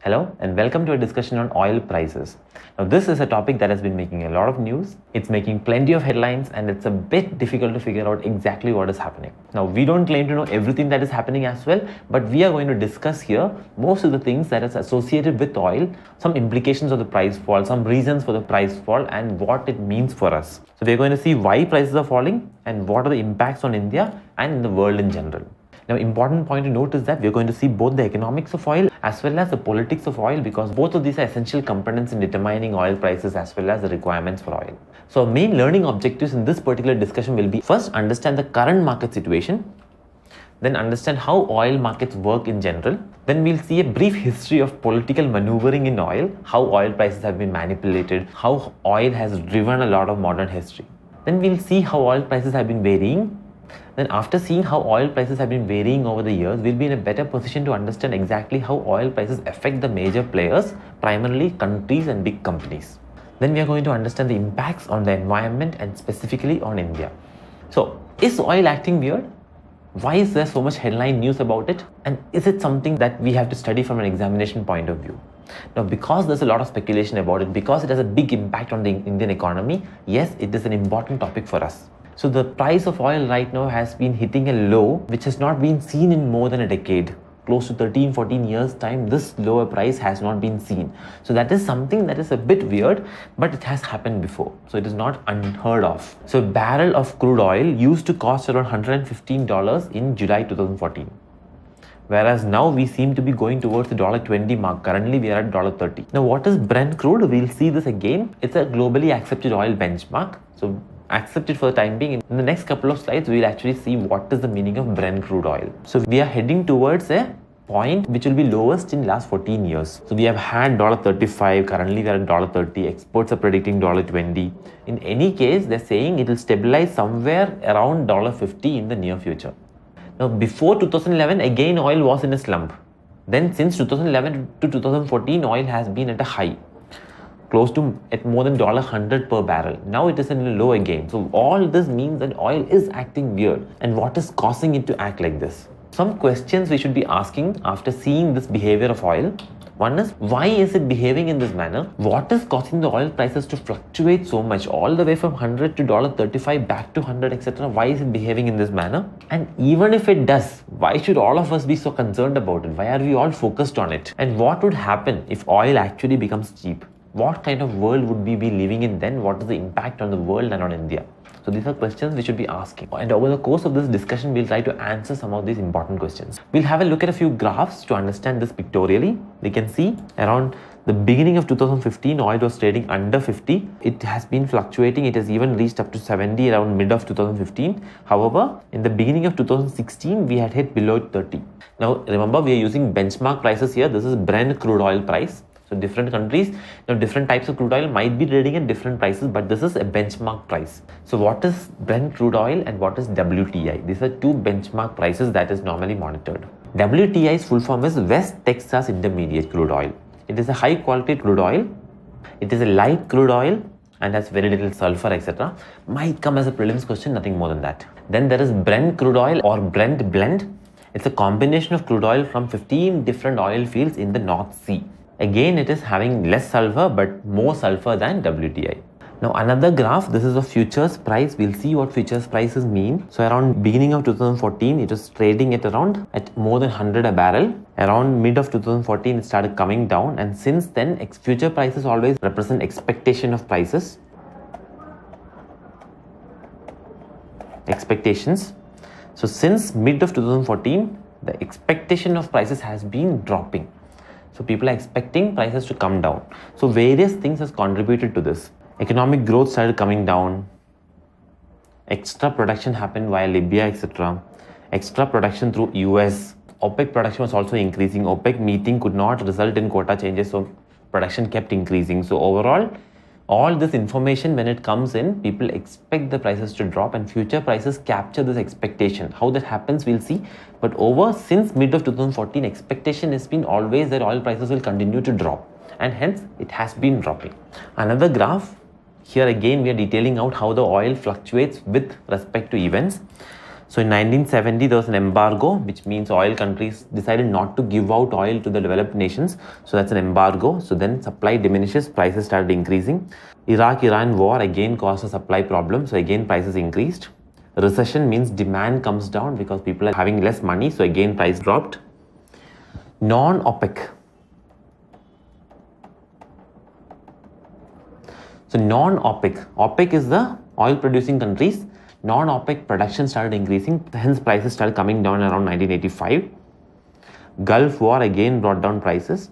Hello and welcome to a discussion on oil prices. Now this is a topic that has been making a lot of news. It's making plenty of headlines and it's a bit difficult to figure out exactly what is happening. Now we don't claim to know everything that is happening as well, but we are going to discuss here most of the things that is associated with oil, some implications of the price fall, some reasons for the price fall and what it means for us. So we're going to see why prices are falling and what are the impacts on India and in the world in general. Now, important point to note is that we're going to see both the economics of oil as well as the politics of oil, because both of these are essential components in determining oil prices as well as the requirements for oil. So our main learning objectives in this particular discussion will be first understand the current market situation, then understand how oil markets work in general. Then we'll see a brief history of political maneuvering in oil, how oil prices have been manipulated, how oil has driven a lot of modern history. Then we'll see how oil prices have been varying. Then after seeing how oil prices have been varying over the years, we'll be in a better position to understand exactly how oil prices affect the major players, primarily countries and big companies. Then we are going to understand the impacts on the environment and specifically on India. So, is oil acting weird? Why is there so much headline news about it? And is it something that we have to study from an examination point of view? Now, because there's a lot of speculation about it, because it has a big impact on the Indian economy, yes, it is an important topic for us. So the price of oil right now has been hitting a low which has not been seen in more than a decade. Close to 13-14 years time, this lower price has not been seen. So that is something that is a bit weird, but it has happened before. So it is not unheard of. So a barrel of crude oil used to cost around $115 in July 2014. Whereas now we seem to be going towards the $20 mark. Currently we are at $30. Now what is Brent crude? We'll see this again. It's a globally accepted oil benchmark. So accept it for the time being. In the next couple of slides, we'll actually see what is the meaning of Brent crude oil. So we are heading towards a point which will be lowest in last 14 years. So we have had $35, currently we are at $30, experts are predicting $20. In any case, they're saying it will stabilize somewhere around $50 in the near future. Now before 2011, again oil was in a slump. Then since 2011 to 2014, oil has been at a high, close to at more than $100 per barrel. Now it is in a low again. So all this means that oil is acting weird. And what is causing it to act like this? Some questions we should be asking after seeing this behavior of oil. One is, why is it behaving in this manner? What is causing the oil prices to fluctuate so much, all the way from $100 to $35 back to $100, etc.? Why is it behaving in this manner? And even if it does, why should all of us be so concerned about it? Why are we all focused on it? And what would happen if oil actually becomes cheap? What kind of world would we be living in then? What is the impact on the world and on India? So these are questions we should be asking. And over the course of this discussion, we'll try to answer some of these important questions. We'll have a look at a few graphs to understand this pictorially. We can see around the beginning of 2015, oil was trading under 50. It has been fluctuating. It has even reached up to 70 around mid of 2015. However, in the beginning of 2016, we had hit below 30. Now, remember, we are using benchmark prices here. This is Brent crude oil price. So different countries, different types of crude oil might be trading at different prices, but this is a benchmark price. So what is Brent crude oil and what is WTI? These are two benchmark prices that is normally monitored. WTI's full form is West Texas Intermediate Crude Oil. It is a high quality crude oil. It is a light crude oil and has very little sulfur, etc. Might come as a prelims question, nothing more than that. Then there is Brent crude oil or Brent blend. It's a combination of crude oil from 15 different oil fields in the North Sea. Again, it is having less sulfur but more sulfur than WTI. Now another graph, this is a futures price. We'll see what futures prices mean. So around beginning of 2014, it was trading at more than 100 a barrel. Around mid of 2014, it started coming down, and since then, future prices always represent expectation of prices. Expectations. So since mid of 2014, the expectation of prices has been dropping. So people are expecting prices to come down. So various things has contributed to this. Economic growth started coming down. Extra production happened via Libya, etc. Extra production through US. OPEC production was also increasing. OPEC meeting could not result in quota changes, so production kept increasing. So overall, all this information, when it comes in, people expect the prices to drop and future prices capture this expectation. How that happens, we'll see. But since mid of 2014, expectation has been always that oil prices will continue to drop, and hence it has been dropping. Another graph, here again we are detailing out how the oil fluctuates with respect to events. So in 1970, there was an embargo, which means oil countries decided not to give out oil to the developed nations. So that's an embargo. So then supply diminishes, prices started increasing. Iraq-Iran war again caused a supply problem. So again, prices increased. Recession means demand comes down because people are having less money. So again, price dropped. Non-OPEC. So non-OPEC. OPEC is the oil producing countries. Non-OPEC production started increasing, hence prices started coming down around 1985. Gulf War again brought down prices.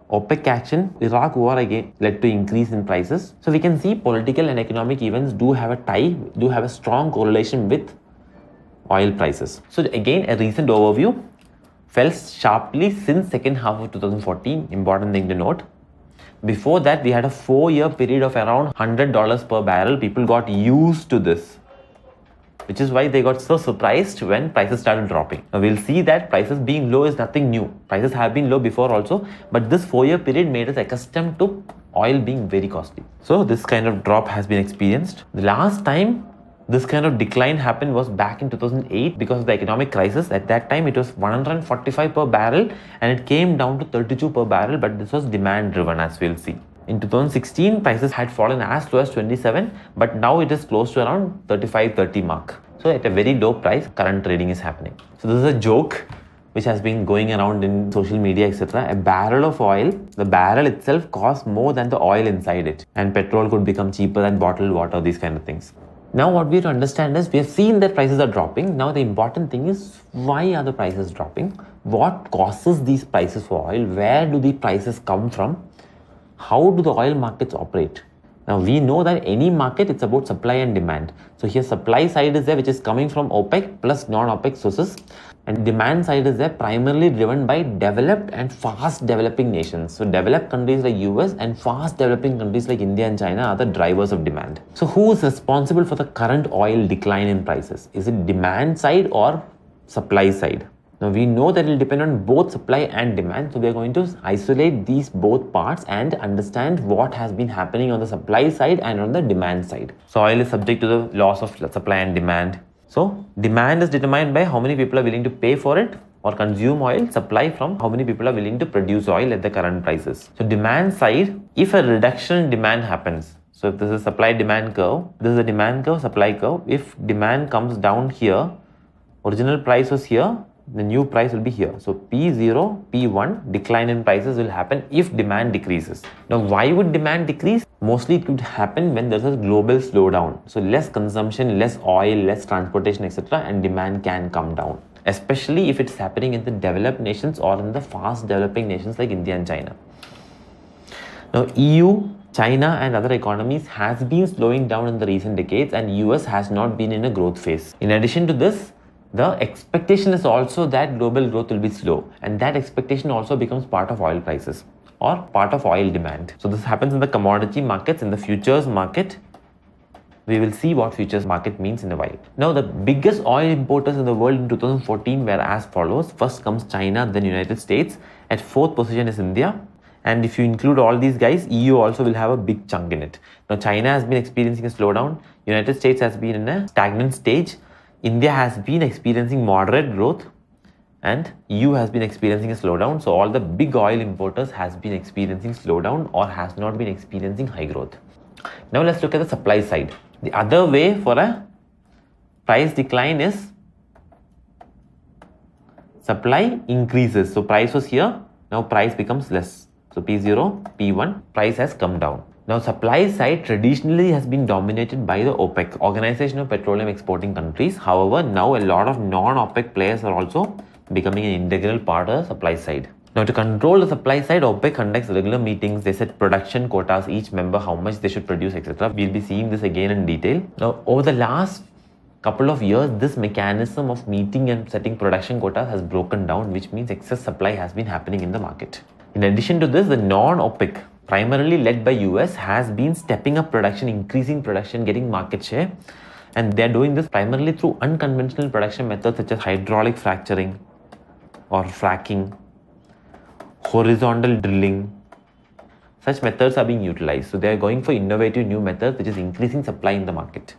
OPEC action, Iraq War again led to increase in prices. So we can see political and economic events do have a strong correlation with oil prices. So again, a recent overview fell sharply since second half of 2014. Important thing to note. Before that, we had a 4-year period of around $100 per barrel. People got used to this, which is why they got so surprised when prices started dropping. Now we'll see that prices being low is nothing new. Prices have been low before also, but this 4-year period made us accustomed to oil being very costly. So this kind of drop has been experienced. The last time this kind of decline happened was back in 2008 because of the economic crisis. At that time, it was 145 per barrel and it came down to 32 per barrel, but this was demand driven, as we'll see. In 2016, prices had fallen as low as 27, but now it is close to around 35-30 mark. So at a very low price, current trading is happening. So this is a joke which has been going around in social media, etc. A barrel of oil, the barrel itself costs more than the oil inside it. And petrol could become cheaper than bottled water, these kind of things. Now what we have to understand is, we have seen that prices are dropping. Now the important thing is, why are the prices dropping? What causes these prices for oil? Where do the prices come from? How do the oil markets operate? Now we know that any market, it's about supply and demand. So here supply side is there, which is coming from OPEC plus non-OPEC sources. And demand side is there, primarily driven by developed and fast developing nations. So developed countries like US and fast developing countries like India and China are the drivers of demand. So who is responsible for the current oil decline in prices? Is it demand side or supply side? Now we know that it will depend on both supply and demand. So we are going to isolate these both parts and understand what has been happening on the supply side and on the demand side. So oil is subject to the laws of supply and demand. So demand is determined by how many people are willing to pay for it or consume oil. Supply from how many people are willing to produce oil at the current prices. So demand side, if a reduction in demand happens, so if this is supply demand curve, this is a demand curve, supply curve. If demand comes down here, original price was here, the new price will be here. So P0, P1, decline in prices will happen if demand decreases. Now, why would demand decrease? Mostly it could happen when there's a global slowdown. So less consumption, less oil, less transportation, etc. and demand can come down. Especially if it's happening in the developed nations or in the fast developing nations like India and China. Now, EU, China and other economies has been slowing down in the recent decades, and US has not been in a growth phase. In addition to this, the expectation is also that global growth will be slow, and that expectation also becomes part of oil prices or part of oil demand. So this happens in the commodity markets, in the futures market. We will see what futures market means in a while. Now the biggest oil importers in the world in 2014 were as follows. First comes China, then United States. At fourth position is India. And if you include all these guys, EU also will have a big chunk in it. Now China has been experiencing a slowdown. United States has been in a stagnant stage. India has been experiencing moderate growth, and EU has been experiencing a slowdown. So all the big oil importers has been experiencing slowdown or has not been experiencing high growth. Now let's look at the supply side. The other way for a price decline is supply increases. So price was here, now price becomes less. So P0, P1, price has come down. Now, supply side traditionally has been dominated by the OPEC, Organization of Petroleum Exporting Countries. However, now a lot of non-OPEC players are also becoming an integral part of the supply side. Now, to control the supply side, OPEC conducts regular meetings. They set production quotas, each member how much they should produce, etc. We'll be seeing this again in detail. Now, over the last couple of years, this mechanism of meeting and setting production quotas has broken down, which means excess supply has been happening in the market. In addition to this, the non-OPEC, primarily led by US, has been stepping up production, increasing production, getting market share. And they're doing this primarily through unconventional production methods such as hydraulic fracturing or fracking, horizontal drilling. Such methods are being utilized. So they're going for innovative new methods which is increasing supply in the market.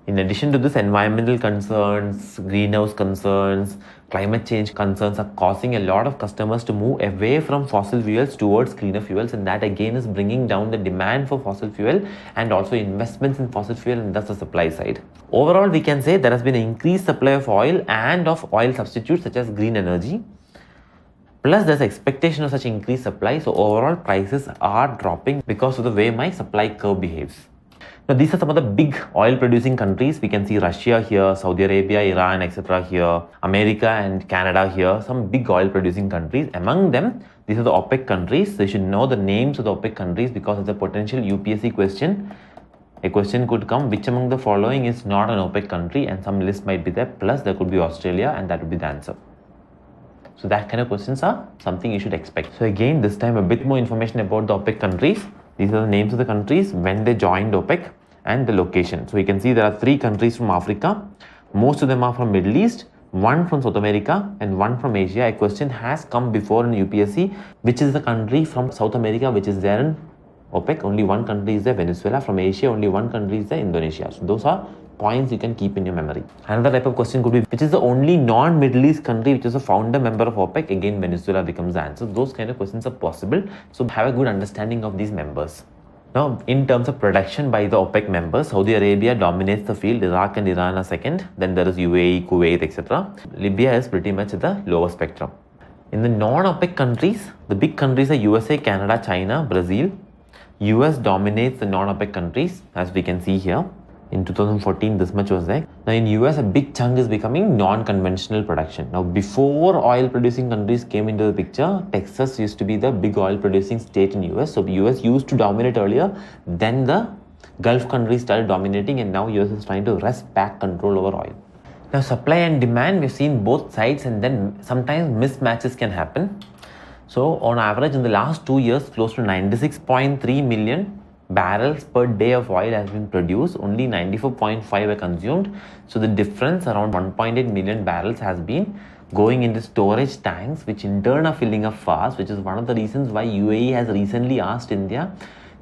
In addition to this, environmental concerns, greenhouse concerns, climate change concerns are causing a lot of customers to move away from fossil fuels towards cleaner fuels, and that again is bringing down the demand for fossil fuel and also investments in fossil fuel, and thus the supply side. Overall, we can say there has been an increased supply of oil and of oil substitutes such as green energy. Plus, there's expectation of such increased supply, so overall prices are dropping because of the way my supply curve behaves. Now, these are some of the big oil producing countries. We can see Russia here, Saudi Arabia, Iran, etc. here, America and Canada here, some big oil producing countries. Among them, these are the OPEC countries. So you should know the names of the OPEC countries because of the potential UPSC question. A question could come, which among the following is not an OPEC country, and some list might be there. Plus, there could be Australia, and that would be the answer. So that kind of questions are something you should expect. So again, this time a bit more information about the OPEC countries. These are the names of the countries, when they joined OPEC, and the location. So you can see there are 3 countries from Africa. Most of them are from Middle East, 1 from South America, and 1 from Asia. A question has come before in UPSC, which is the country from South America which is there in OPEC. Only 1 country is there, Venezuela. From Asia, only 1 country is there, Indonesia. So those are points you can keep in your memory. Another type of question could be, which is the only non-Middle East country which is a founder member of OPEC? Again, Venezuela becomes the answer. Those kind of questions are possible. So have a good understanding of these members. Now, in terms of production by the OPEC members, Saudi Arabia dominates the field, Iraq and Iran are second, then there is UAE, Kuwait, etc. Libya is pretty much at the lower spectrum. In the non-OPEC countries, the big countries are USA, Canada, China, Brazil. US dominates the non-OPEC countries, as we can see here. In 2014, this much was there. Now in US, a big chunk is becoming non-conventional production. Now before oil producing countries came into the picture, Texas used to be the big oil producing state in US. So US used to dominate earlier, then the Gulf countries started dominating, and now US is trying to wrest back control over oil. Now supply and demand, we've seen both sides, and then sometimes mismatches can happen. So on average in the last 2 years, close to 96.3 million barrels per day of oil has been produced, only 94.5 were consumed. So the difference, around 1.8 million barrels, has been going into storage tanks, which in turn are filling up fast, which is one of the reasons why UAE has recently asked India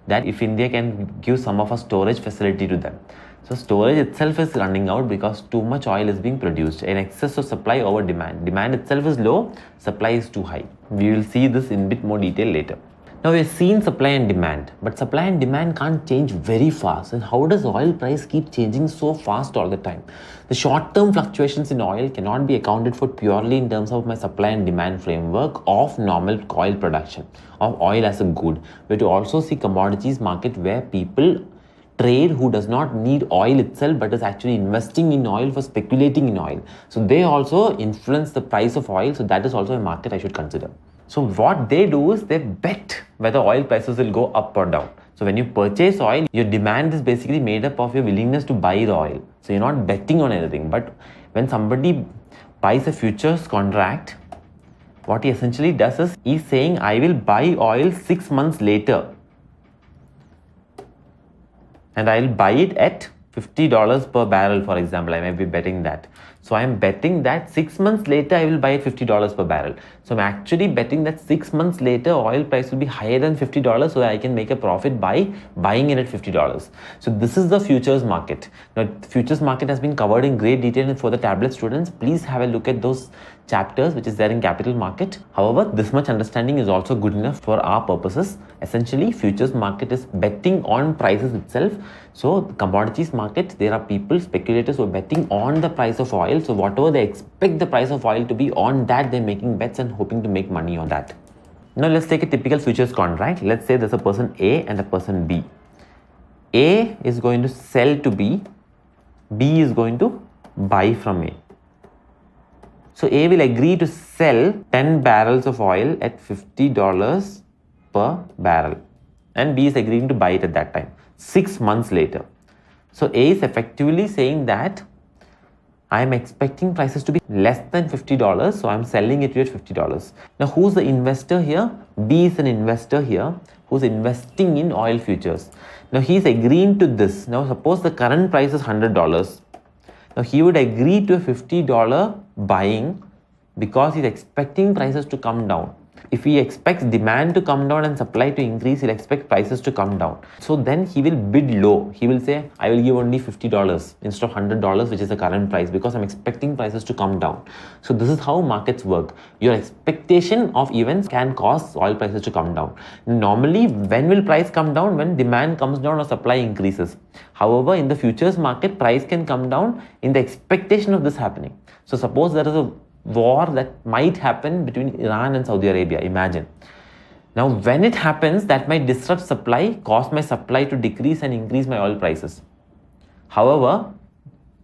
that if India can give some of a storage facility to them. So storage itself is running out because too much oil is being produced, in excess of supply over demand. Demand itself is low, supply is too high. We will see this in a bit more detail later. Now we've seen supply and demand, but supply and demand can't change very fast. And how does oil price keep changing so fast all the time? The short-term fluctuations in oil cannot be accounted for purely in terms of my supply and demand framework of normal oil production, of oil as a good. We have to also see commodities market where people trade who does not need oil itself but is actually investing in oil for speculating in oil. So they also influence the price of oil. So that is also a market I should consider. So what they do is they bet whether oil prices will go up or down. So when you purchase oil, your demand is basically made up of your willingness to buy the oil. So you're not betting on anything. But when somebody buys a futures contract, what he essentially does is he's saying, I will buy oil 6 months later, and I'll buy it at $50 per barrel, for example. I may be betting that. So I'm betting that 6 months later, I will buy at $50 per barrel. So I'm actually betting that 6 months later, oil price will be higher than $50 so that I can make a profit by buying it at $50. So this is the futures market. Now, the futures market has been covered in great detail for the tablet students. Please have a look at those chapters which is there in capital market. However, this much understanding is also good enough for our purposes. Essentially, futures market is betting on prices itself. So the commodities market, there are people, speculators who are betting on the price of oil. So whatever they expect the price of oil to be, on that they're making bets and hoping to make money on that. Now let's take a typical futures contract. Let's say there's a person A and a person B. A is going to sell to B. B is going to buy from A. So A will agree to sell 10 barrels of oil at $50 per barrel. And B is agreeing to buy it at that time, 6 months later. So A is effectively saying that I am expecting prices to be less than $50, so I am selling it to you at $50. Now, who's the investor here? B is an investor here who's investing in oil futures. Now, he's agreeing to this. Now, suppose the current price is $100. Now, he would agree to a $50 buying because he's expecting prices to come down. If he expects demand to come down and supply to increase, he'll expect prices to come down. So then he will bid low. He will say, I will give only $50 instead of $100, which is the current price, because I'm expecting prices to come down. So this is how markets work. Your expectation of events can cause oil prices to come down. Normally, when will price come down? When demand comes down or supply increases. However, in the futures market, price can come down in the expectation of this happening. So suppose there is a war that might happen between Iran and Saudi Arabia, imagine. Now, when it happens, that might disrupt supply, cause my supply to decrease and increase my oil prices. However,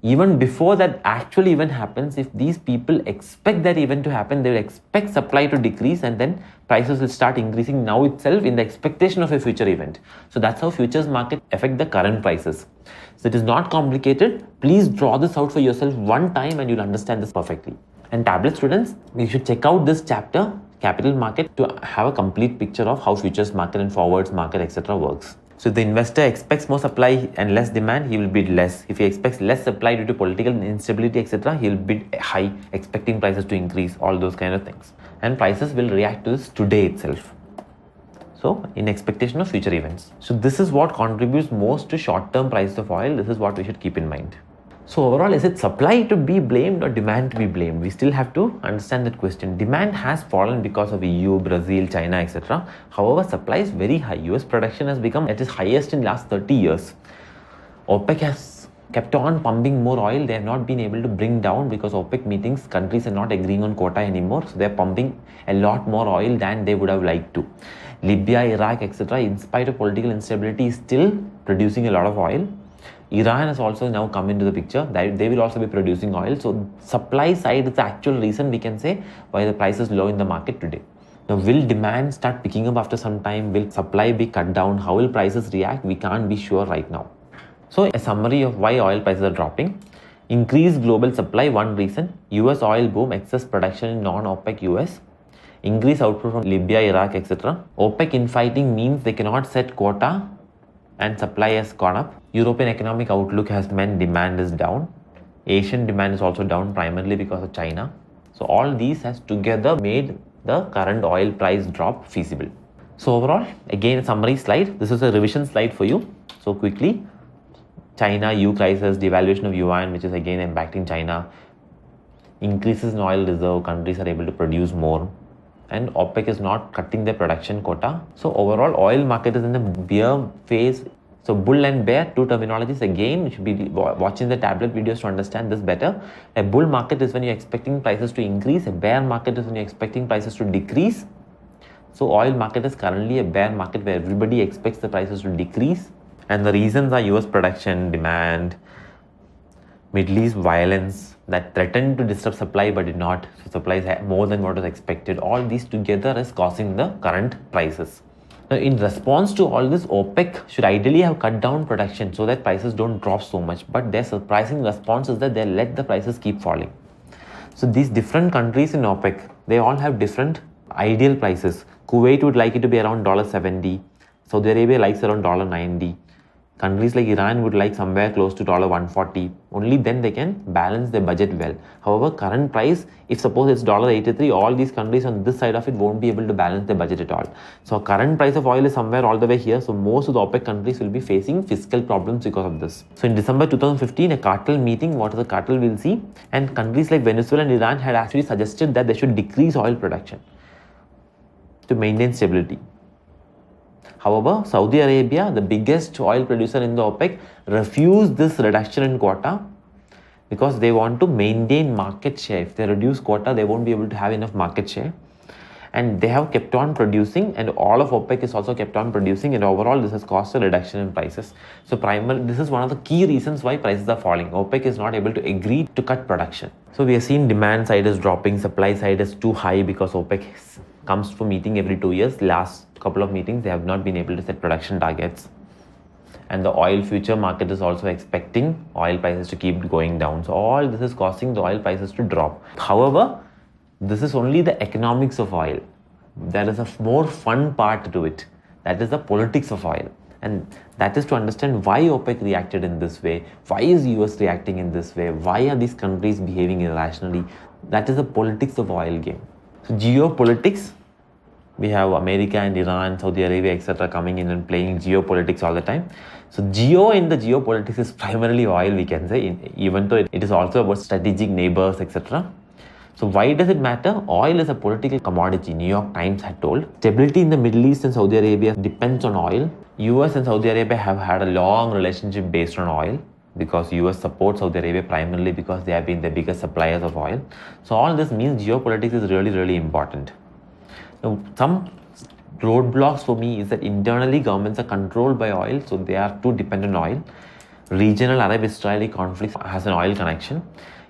even before that actual event happens, if these people expect that event to happen, they will expect supply to decrease and then prices will start increasing now itself in the expectation of a future event. So that's how futures market affect the current prices. So it is not complicated. Please draw this out for yourself one time and you'll understand this perfectly. And tablet students, you should check out this chapter, Capital Market, to have a complete picture of how futures market and forwards market, etc. works. So if the investor expects more supply and less demand, he will bid less. If he expects less supply due to political instability, etc., he will bid high, expecting prices to increase, all those kind of things. And prices will react to this today itself. So in expectation of future events. So this is what contributes most to short-term price of oil. This is what we should keep in mind. So overall, is it supply to be blamed or demand to be blamed? We still have to understand that question. Demand has fallen because of EU, Brazil, China, etc. However, supply is very high. US production has become at its highest in last 30 years. OPEC has kept on pumping more oil. They have not been able to bring down because OPEC meetings, countries are not agreeing on quota anymore. So they are pumping a lot more oil than they would have liked to. Libya, Iraq, etc. in spite of political instability is still producing a lot of oil. Iran has also now come into the picture. They will also be producing oil. So supply side is the actual reason we can say why the price is low in the market today. Now, will demand start picking up after some time? Will supply be cut down? How will prices react? We can't be sure right now. So a summary of why oil prices are dropping. Increased global supply, one reason. US oil boom, excess production in non-OPEC US. Increased output from Libya, Iraq, etc. OPEC infighting means they cannot set quota and supply has gone up. European economic outlook has meant demand is down. Asian demand is also down primarily because of China. So all these has together made the current oil price drop feasible. So overall, again a summary slide. This is a revision slide for you. So quickly, China, EU crisis, devaluation of yuan, which is again impacting China. Increases in oil reserve, countries are able to produce more. And OPEC is not cutting their production quota. So overall, oil market is in the bear phase. So bull and bear, two terminologies. Again, you should be watching the tablet videos to understand this better. A bull market is when you're expecting prices to increase. A bear market is when you're expecting prices to decrease. So oil market is currently a bear market where everybody expects the prices to decrease. And the reasons are US production, demand, Middle East violence that threatened to disrupt supply but did not. So supply is more than what was expected. All these together is causing the current prices. Now, in response to all this, OPEC should ideally have cut down production so that prices don't drop so much. But their surprising response is that they let the prices keep falling. So these different countries in OPEC, they all have different ideal prices. Kuwait would like it to be around $70. Saudi Arabia likes around $90. Countries like Iran would like somewhere close to $140. Only then they can balance their budget well. However, current price, if suppose it's $83, all these countries on this side of it won't be able to balance their budget at all. So current price of oil is somewhere all the way here. So most of the OPEC countries will be facing fiscal problems because of this. So in December 2015, a cartel meeting, what is the cartel we'll see. And countries like Venezuela and Iran had actually suggested that they should decrease oil production to maintain stability. However, Saudi Arabia, the biggest oil producer in the OPEC, refused this reduction in quota because they want to maintain market share. If they reduce quota, they won't be able to have enough market share. And they have kept on producing, and all of OPEC is also kept on producing, and overall this has caused a reduction in prices. So this is one of the key reasons why prices are falling. OPEC is not able to agree to cut production. So we are seeing demand side is dropping, supply side is too high because OPEC comes for meeting every 2 years. Last couple of meetings, they have not been able to set production targets. And the oil future market is also expecting oil prices to keep going down. So all this is causing the oil prices to drop. However, this is only the economics of oil. There is a more fun part to it. That is the politics of oil. And that is to understand why OPEC reacted in this way. Why is US reacting in this way? Why are these countries behaving irrationally? That is the politics of oil game. So geopolitics We have America and Iran, Saudi Arabia, etc. coming in and playing geopolitics all the time. So geo in the geopolitics is primarily oil, we can say, even though it is also about strategic neighbors, etc. So why does it matter? Oil is a political commodity, New York Times had told. Stability in the Middle East and Saudi Arabia depends on oil. US and Saudi Arabia have had a long relationship based on oil, because US supports Saudi Arabia primarily because they have been the biggest suppliers of oil. So all this means geopolitics is really, really important. Now, some roadblocks for me is that internally governments are controlled by oil, so they are too dependent on oil. Regional Arab-Israeli conflicts has an oil connection.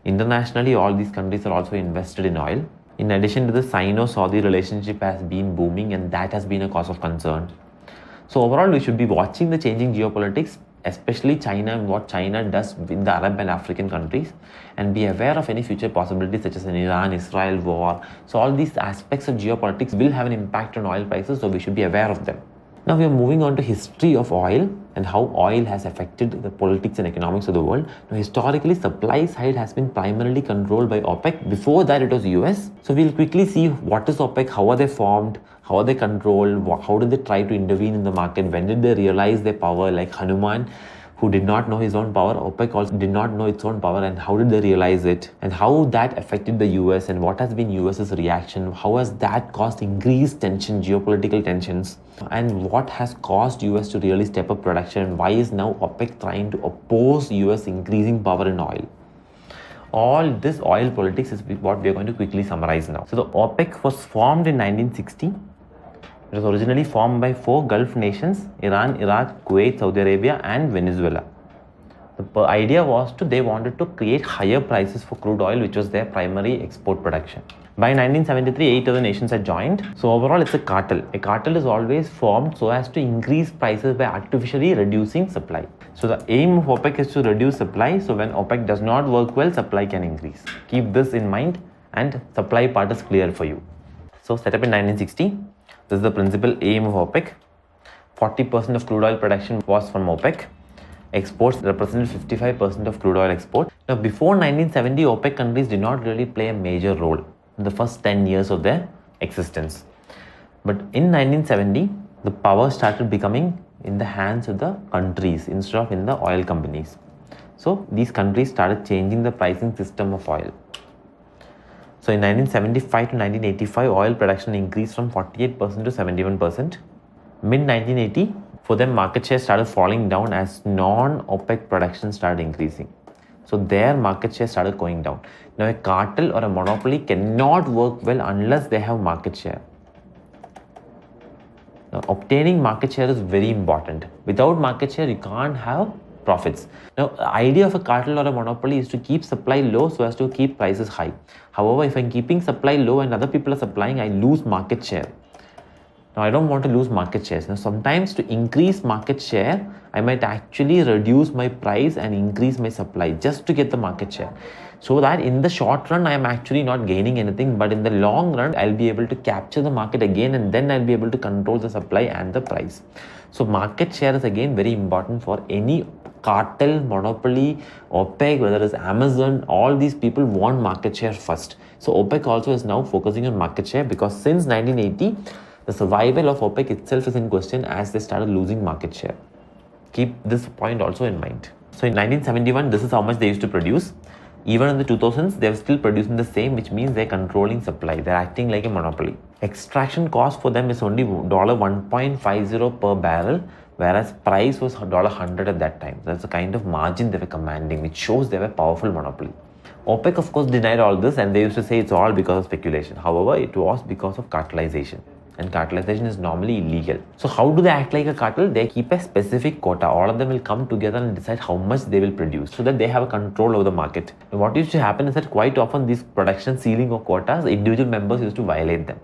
Internationally, all these countries are also invested in oil. In addition to the Sino-Saudi relationship has been booming, and that has been a cause of concern. So overall, we should be watching the changing geopolitics, especially China and what China does in the Arab and African countries, and be aware of any future possibilities such as an Iran-Israel war. So all these aspects of geopolitics will have an impact on oil prices, so we should be aware of them. Now we are moving on to history of oil and how oil has affected the politics and economics of the world. Now historically, supply side has been primarily controlled by OPEC. Before that, it was US. So we'll quickly see what is OPEC, how are they formed, how are they controlled, how did they try to intervene in the market, when did they realize their power, like Hanuman, who did not know his own power. OPEC also did not know its own power, and how did they realize it, and how that affected the US, and what has been US's reaction, how has that caused increased tension, geopolitical tensions, and what has caused US to really step up production, and why is now OPEC trying to oppose US increasing power in oil. All this oil politics is what we are going to quickly summarize now. So the OPEC was formed in 1960. It was originally formed by 4 Gulf nations: Iran, Iraq, Kuwait, Saudi Arabia, and Venezuela. The idea was they wanted to create higher prices for crude oil, which was their primary export production. By 1973, 8 other nations had joined. So overall, it's a cartel. A cartel is always formed so as to increase prices by artificially reducing supply. So the aim of OPEC is to reduce supply. So when OPEC does not work well, supply can increase. Keep this in mind, and supply part is clear for you. So set up in 1960. This is the principal aim of OPEC. 40% of crude oil production was from OPEC. Exports represented 55% of crude oil export. Now, before 1970, OPEC countries did not really play a major role in the first 10 years of their existence. But in 1970, the power started becoming in the hands of the countries instead of in the oil companies. So these countries started changing the pricing system of oil. So in 1975 to 1985, oil production increased from 48% to 71%. Mid-1980, for them, market share started falling down as non-OPEC production started increasing. So their market share started going down. Now a cartel or a monopoly cannot work well unless they have market share. Now obtaining market share is very important. Without market share, you can't have profits. Now, the idea of a cartel or a monopoly is to keep supply low so as to keep prices high. However, if I'm keeping supply low and other people are supplying, I lose market share. Now, I don't want to lose market shares. Now, sometimes to increase market share, I might actually reduce my price and increase my supply just to get the market share. So that in the short run, I am actually not gaining anything, but in the long run, I'll be able to capture the market again, and then I'll be able to control the supply and the price. So market share is again very important for any cartel, monopoly, OPEC, whether it's Amazon, all these people want market share first. So OPEC also is now focusing on market share, because since 1980, the survival of OPEC itself is in question as they started losing market share. Keep this point also in mind. So in 1971, this is how much they used to produce. Even in the 2000s, they're still producing the same, which means they're controlling supply. They're acting like a monopoly. Extraction cost for them is only $1.50 per barrel, whereas price was $100 at that time. That's the kind of margin they were commanding, which shows they were a powerful monopoly. OPEC, of course, denied all this, and they used to say it's all because of speculation. However, it was because of cartelization. And cartelization is normally illegal. So how do they act like a cartel? They keep a specific quota. All of them will come together and decide how much they will produce, so that they have a control over the market. And what used to happen is that quite often these production ceiling or quotas, individual members used to violate them.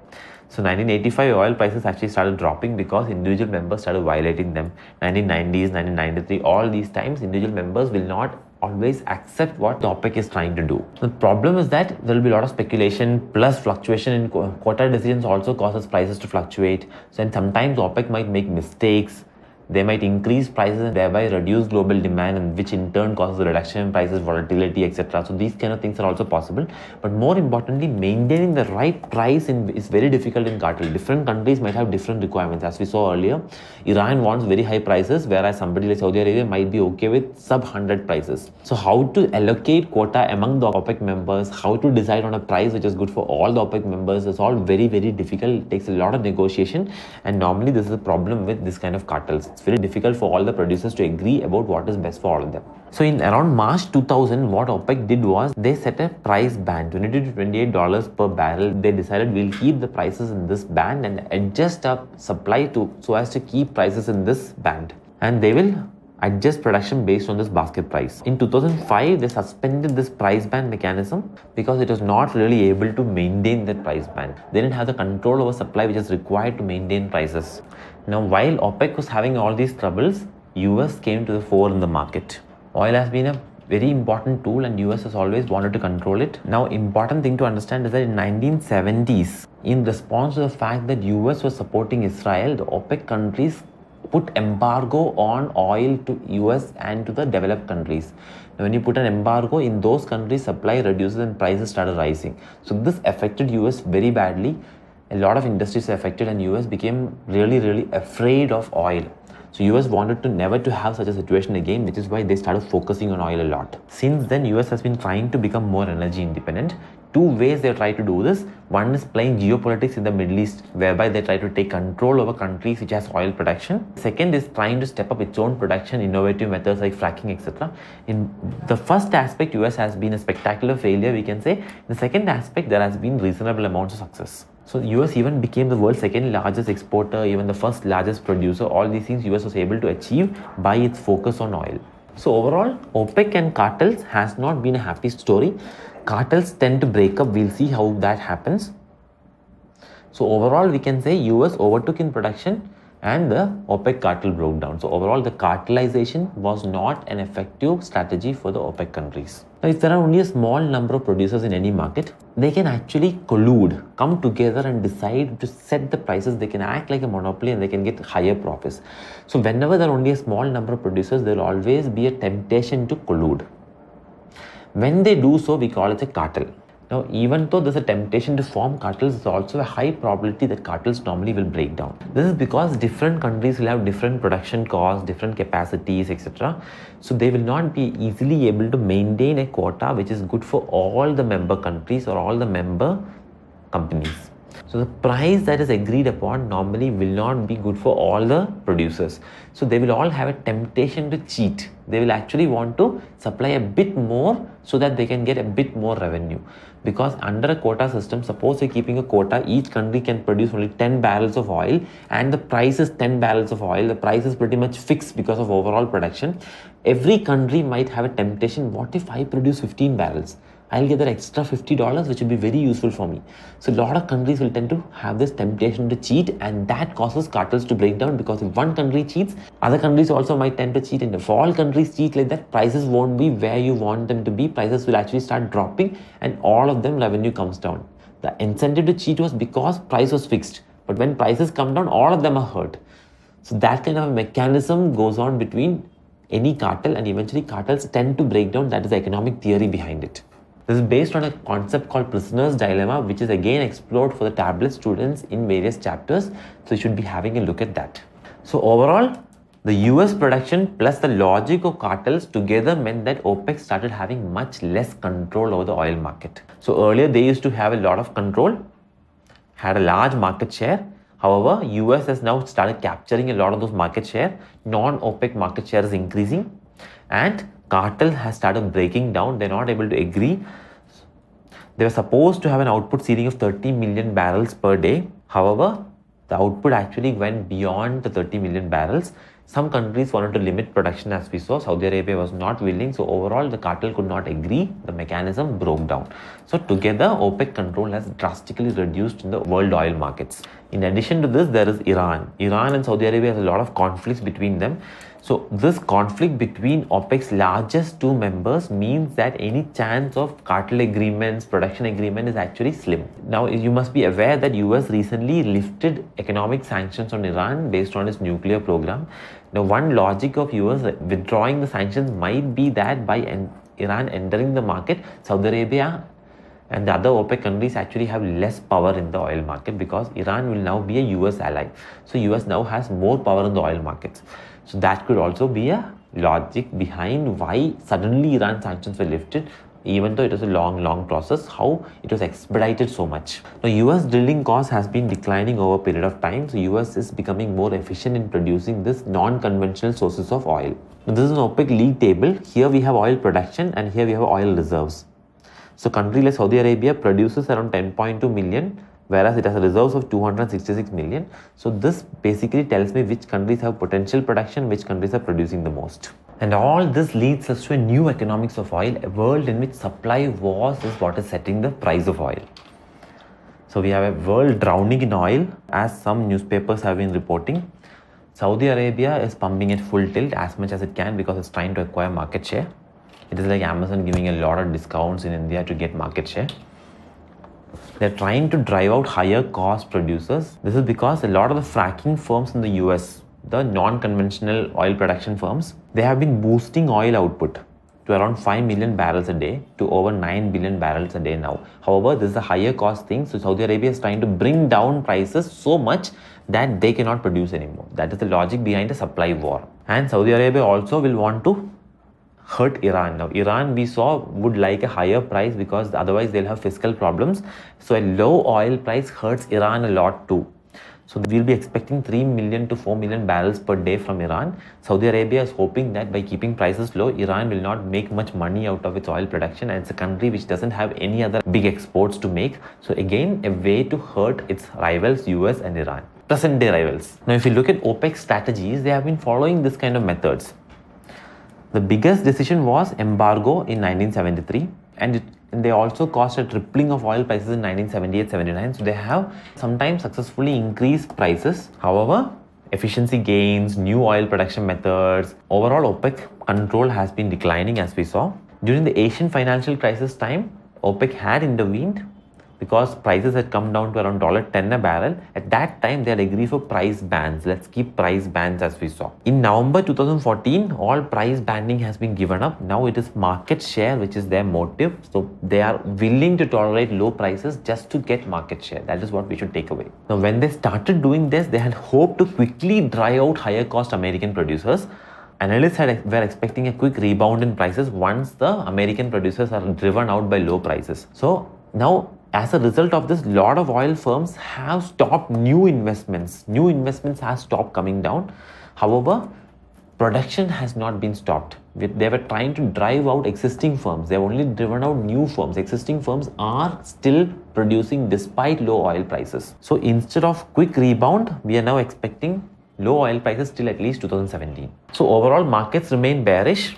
So 1985 oil prices actually started dropping because individual members started violating them. 1990s, 1993, all these times individual members will not always accept what the OPEC is trying to do. The problem is that there will be a lot of speculation, plus fluctuation in quota decisions also causes prices to fluctuate. So and sometimes OPEC might make mistakes. They might increase prices and thereby reduce global demand, and which in turn causes a reduction in prices, volatility, etc. So these kind of things are also possible. But more importantly, maintaining the right price is very difficult in cartel. Different countries might have different requirements. As we saw earlier, Iran wants very high prices, whereas somebody like Saudi Arabia might be okay with sub-100 prices. So how to allocate quota among the OPEC members, how to decide on a price which is good for all the OPEC members, is all very, very difficult. It takes a lot of negotiation, and normally this is a problem with this kind of cartels. It's very difficult for all the producers to agree about what is best for all of them. So in around March 2000, what OPEC did was they set a price band, $22 to $28 per barrel. They decided we'll keep the prices in this band and adjust our supply so as to keep prices in this band. And they will adjust production based on this basket price. In 2005, they suspended this price band mechanism because it was not really able to maintain that price band. They didn't have the control over supply which is required to maintain prices. Now, while OPEC was having all these troubles, US came to the fore in the market. Oil has been a very important tool, and US has always wanted to control it. Now, important thing to understand is that in 1970s, in response to the fact that US was supporting Israel, the OPEC countries put embargo on oil to US and to the developed countries. Now, when you put an embargo in those countries, supply reduces and prices started rising. So this affected US very badly. A lot of industries were affected, and US became really, really afraid of oil. So US wanted to never to have such a situation again, which is why they started focusing on oil a lot. Since then, US has been trying to become more energy independent. Two ways they try to do this. One is playing geopolitics in the Middle East, whereby they try to take control over countries which has oil production. Second is trying to step up its own production, innovative methods like fracking, etc. In the first aspect, US has been a spectacular failure, we can say. In the second aspect, there has been reasonable amounts of success. So US even became the world's second largest exporter, even the first largest producer. All these things US was able to achieve by its focus on oil. So overall, OPEC and cartels has not been a happy story. Cartels tend to break up. We'll see how that happens. So overall, we can say US overtook in production and the OPEC cartel broke down. So overall, the cartelization was not an effective strategy for the OPEC countries. Now, if there are only a small number of producers in any market, they can actually collude, come together and decide to set the prices. They can act like a monopoly and they can get higher profits. So whenever there are only a small number of producers, there will always be a temptation to collude. When they do so, we call it a cartel. Now, even though there's a temptation to form cartels, there's also a high probability that cartels normally will break down. This is because different countries will have different production costs, different capacities, etc. So they will not be easily able to maintain a quota which is good for all the member countries or all the member companies. So the price that is agreed upon normally will not be good for all the producers. So they will all have a temptation to cheat. They will actually want to supply a bit more so that they can get a bit more revenue. Because under a quota system, suppose you're keeping a quota, each country can produce only 10 barrels of oil and the price is 10 barrels of oil. The price is pretty much fixed because of overall production. Every country might have a temptation. What if I produce 15 barrels? I'll get that extra $50, which will be very useful for me. So a lot of countries will tend to have this temptation to cheat, and that causes cartels to break down, because if one country cheats, other countries also might tend to cheat, and if all countries cheat like that, prices won't be where you want them to be. Prices will actually start dropping and all of them revenue comes down. The incentive to cheat was because price was fixed, but when prices come down, all of them are hurt. So that kind of a mechanism goes on between any cartel, and eventually cartels tend to break down. That is the economic theory behind it. This is based on a concept called prisoner's dilemma, which is again explored for the tablet students in various chapters. So you should be having a look at that. So overall, the US production plus the logic of cartels together meant that OPEC started having much less control over the oil market. So earlier they used to have a lot of control, had a large market share. However, US has now started capturing a lot of those market share. Non-OPEC market share is increasing, and cartel has started breaking down. They're not able to agree. They were supposed to have an output ceiling of 30 million barrels per day. However, the output actually went beyond the 30 million barrels. Some countries wanted to limit production, as we saw. Saudi Arabia was not willing. So overall, the cartel could not agree. The mechanism broke down. So together, OPEC control has drastically reduced in the world oil markets. In addition to this, there is Iran. Iran and Saudi Arabia has a lot of conflicts between them. So this conflict between OPEC's largest two members means that any chance of cartel agreements, production agreement is actually slim. Now you must be aware that US recently lifted economic sanctions on Iran based on its nuclear program. Now one logic of US withdrawing the sanctions might be that by Iran entering the market, Saudi Arabia and the other OPEC countries actually have less power in the oil market because Iran will now be a US ally. So US now has more power in the oil markets. So that could also be a logic behind why suddenly Iran sanctions were lifted, even though it was a long process, how it was expedited so much. Now US drilling cost has been declining over a period of time. So US is becoming more efficient in producing this non-conventional sources of oil. Now this is an OPEC league table. Here we have oil production and here we have oil reserves. So country like Saudi Arabia produces around 10.2 million, whereas it has reserves of 266 million. So this basically tells me which countries have potential production, which countries are producing the most. And all this leads us to a new economics of oil, a world in which supply wars is what is setting the price of oil. So we have a world drowning in oil, as some newspapers have been reporting. Saudi Arabia is pumping at full tilt as much as it can because it's trying to acquire market share. It is like Amazon giving a lot of discounts in India to get market share. They're trying to drive out higher cost producers. This is because a lot of the fracking firms in the US, the non-conventional oil production firms, they have been boosting oil output to around 5 million barrels a day to over 9 billion barrels a day now. However, this is a higher cost thing. So Saudi Arabia is trying to bring down prices so much that they cannot produce anymore. That is the logic behind the supply war. And Saudi Arabia also will want to hurt Iran. Now Iran, we saw, would like a higher price because otherwise they'll have fiscal problems. So a low oil price hurts Iran a lot too. So we'll be expecting 3 million to 4 million barrels per day from Iran. Saudi Arabia is hoping that by keeping prices low, Iran will not make much money out of its oil production, and it's a country which doesn't have any other big exports to make. So again, a way to hurt its rivals US and Iran, present day rivals. Now if you look at Opec Strategies, they have been following this kind of methods. The biggest decision was embargo in 1973, and they also caused a tripling of oil prices in 1978-79. So they have sometimes successfully increased prices. However, efficiency gains, new oil production methods, overall OPEC control has been declining, as we saw. During the Asian financial crisis time, OPEC had intervened because prices had come down to around $10 a barrel. At that time, they had agreed for price bans. Let's keep price bans, as we saw. In November 2014, all price banding has been given up. Now it is market share, which is their motive. So they are willing to tolerate low prices just to get market share. That is what we should take away. Now, when they started doing this, they had hoped to quickly dry out higher cost American producers. Analysts were expecting a quick rebound in prices once the American producers are driven out by low prices. So now, as a result of this, a lot of oil firms have stopped new investments. New investments have stopped coming down. However, production has not been stopped. They were trying to drive out existing firms. They have only driven out new firms. Existing firms are still producing despite low oil prices. So instead of quick rebound, we are now expecting low oil prices till at least 2017. So overall, markets remain bearish.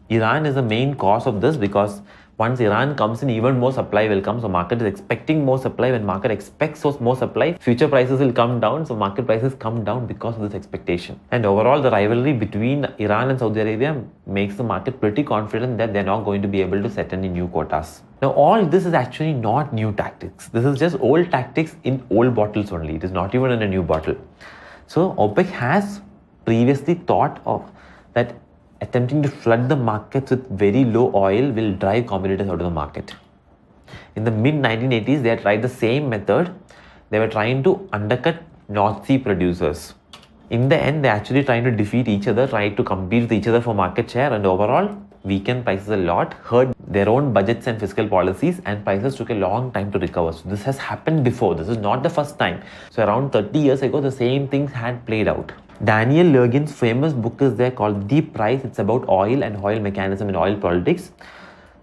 Iran is the main cause of this because once Iran comes in, even more supply will come. So market is expecting more supply. When market expects more supply, future prices will come down. So market prices come down because of this expectation. And overall, the rivalry between Iran and Saudi Arabia makes the market pretty confident that they're not going to be able to set any new quotas. Now, all this is actually not new tactics. This is just old tactics in old bottles only. It is not even in a new bottle. So OPEC has previously thought of that attempting to flood the markets with very low oil will drive competitors out of the market. In the mid-1980s, they had tried the same method. They were trying to undercut North Sea producers. In the end, they actually trying to defeat each other, tried to compete with each other for market share, and overall weakened prices a lot, hurt their own budgets and fiscal policies, and prices took a long time to recover. So this has happened before. This is not the first time. So around 30 years ago, the same things had played out. Daniel Lurgin's famous book is there called The Price. It's about oil and oil mechanism and oil politics.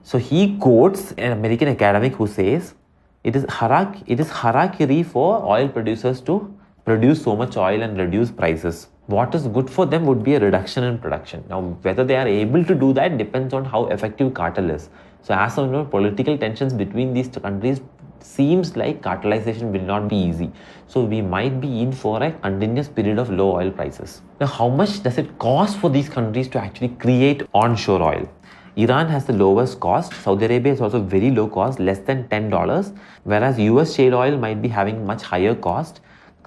So he quotes an American academic who says, it is harakiri for oil producers to produce so much oil and reduce prices. What is good for them would be a reduction in production. Now, whether they are able to do that depends on how effective cartel is. So as of now, political tensions between these two countries seems like cartelization will not be easy. So we might be in for a continuous period of low oil prices. Now, how much does it cost for these countries to actually create onshore oil? Iran has the lowest cost. Saudi Arabia is also very low cost, less than $10, whereas US shale oil might be having much higher cost.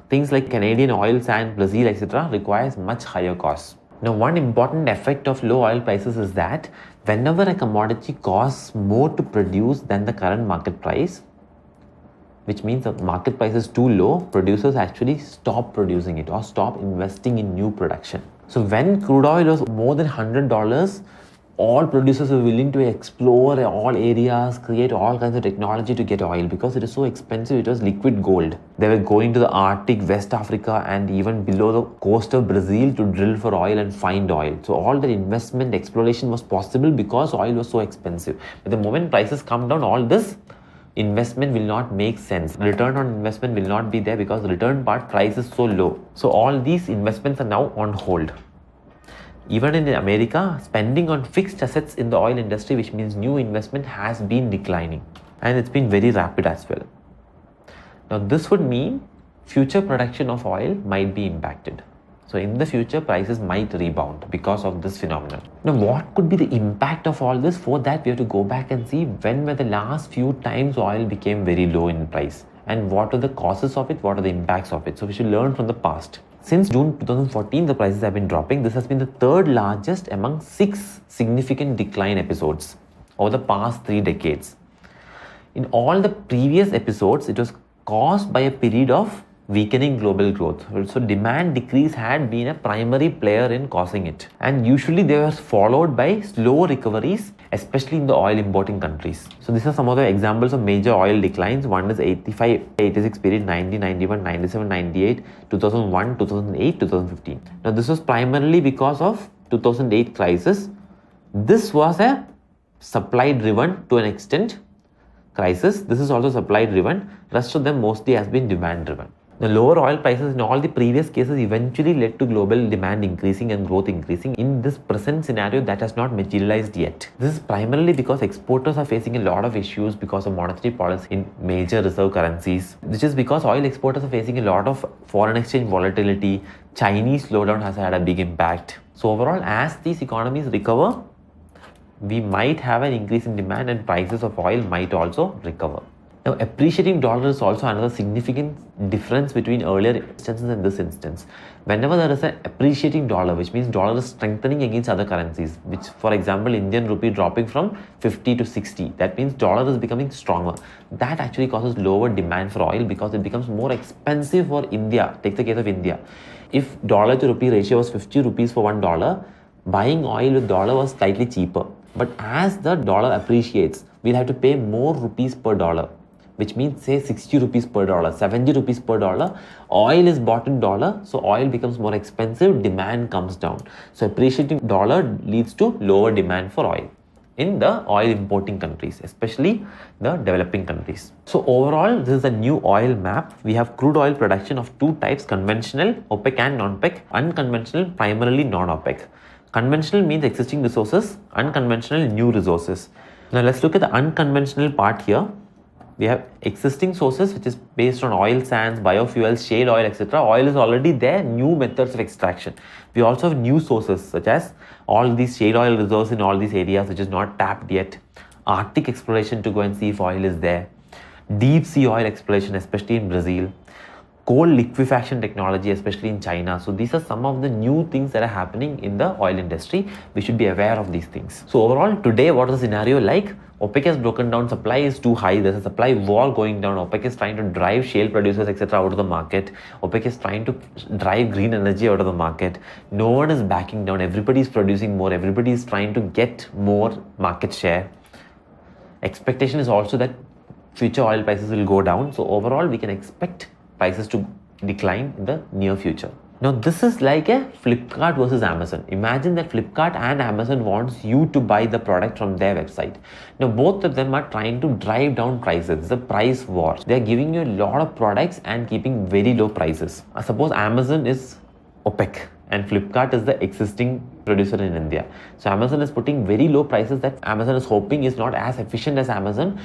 Things like Canadian oil sands, Brazil, etc. requires much higher costs. Now, one important effect of low oil prices is that whenever a commodity costs more to produce than the current market price, which means the market price is too low, producers actually stop producing it or stop investing in new production. So when crude oil was more than $100, all producers were willing to explore all areas, create all kinds of technology to get oil because it is so expensive. It was liquid gold. They were going to the Arctic, West Africa, and even below the coast of Brazil to drill for oil and find oil. So all the investment exploration was possible because oil was so expensive. But the moment prices come down, all this investment will not make sense. Return on investment will not be there because the return part price is so low. So all these investments are now on hold. Even in America, spending on fixed assets in the oil industry, which means new investment, has been declining, and it's been very rapid as well. Now, this would mean future production of oil might be impacted. So in the future, prices might rebound because of this phenomenon. Now, what could be the impact of all this? For that, we have to go back and see when were the last few times oil became very low in price and what are the causes of it, what are the impacts of it. So we should learn from the past. Since June 2014, the prices have been dropping. This has been the third largest among 6 significant decline episodes over the past 3 decades. In all the previous episodes, it was caused by a period of weakening global growth. So demand decrease had been a primary player in causing it. And usually they were followed by slow recoveries, especially in the oil importing countries. So these are some of the examples of major oil declines. One is 85-86 period, 90, 91, 97, 98, 2001, 2008, 2015. Now this was primarily because of 2008 crisis. This was a supply driven to an extent crisis. This is also supply driven. Rest of them mostly has been demand driven. The lower oil prices in all the previous cases eventually led to global demand increasing and growth increasing. In this present scenario, that has not materialized yet. This is primarily because exporters are facing a lot of issues because of monetary policy in major reserve currencies, which is because oil exporters are facing a lot of foreign exchange volatility. Chinese slowdown has had a big impact. So overall, as these economies recover, we might have an increase in demand and prices of oil might also recover. Now, appreciating dollar is also another significant difference between earlier instances and this instance. Whenever there is an appreciating dollar, which means dollar is strengthening against other currencies, which for example, Indian rupee dropping from 50 to 60, that means dollar is becoming stronger. That actually causes lower demand for oil because it becomes more expensive for India. Take the case of India. If dollar to rupee ratio was 50 rupees for $1, buying oil with dollar was slightly cheaper. But as the dollar appreciates, we'll have to pay more rupees per dollar, which means say 60 rupees per dollar, 70 rupees per dollar. Oil is bought in dollar, so oil becomes more expensive, demand comes down. So appreciating dollar leads to lower demand for oil in the oil importing countries, especially the developing countries. So overall, this is a new oil map. We have crude oil production of 2 types, conventional, OPEC and non-OPEC, unconventional, primarily non-OPEC. Conventional means existing resources, unconventional, new resources. Now let's look at the unconventional part here. We have existing sources, which is based on oil sands, biofuels, shale oil, etc. Oil is already there, new methods of extraction. We also have new sources, such as all these shale oil reserves in all these areas, which is not tapped yet. Arctic exploration to go and see if oil is there. Deep sea oil exploration, especially in Brazil. Coal liquefaction technology, especially in China. So these are some of the new things that are happening in the oil industry. We should be aware of these things. So overall, today, what is the scenario like? OPEC has broken down, supply is too high, there's a supply war going down. OPEC is trying to drive shale producers, etc. out of the market. OPEC is trying to drive green energy out of the market. No one is backing down, everybody is producing more, everybody is trying to get more market share. Expectation is also that future oil prices will go down. So overall, we can expect prices to decline in the near future. Now this is like a Flipkart versus Amazon. Imagine that Flipkart and Amazon wants you to buy the product from their website. Now both of them are trying to drive down prices. It's a price war. They are giving you a lot of products and keeping very low prices. Suppose Amazon is OPEC and Flipkart is the existing producer in India. So Amazon is putting very low prices that Amazon is hoping is not as efficient as Amazon.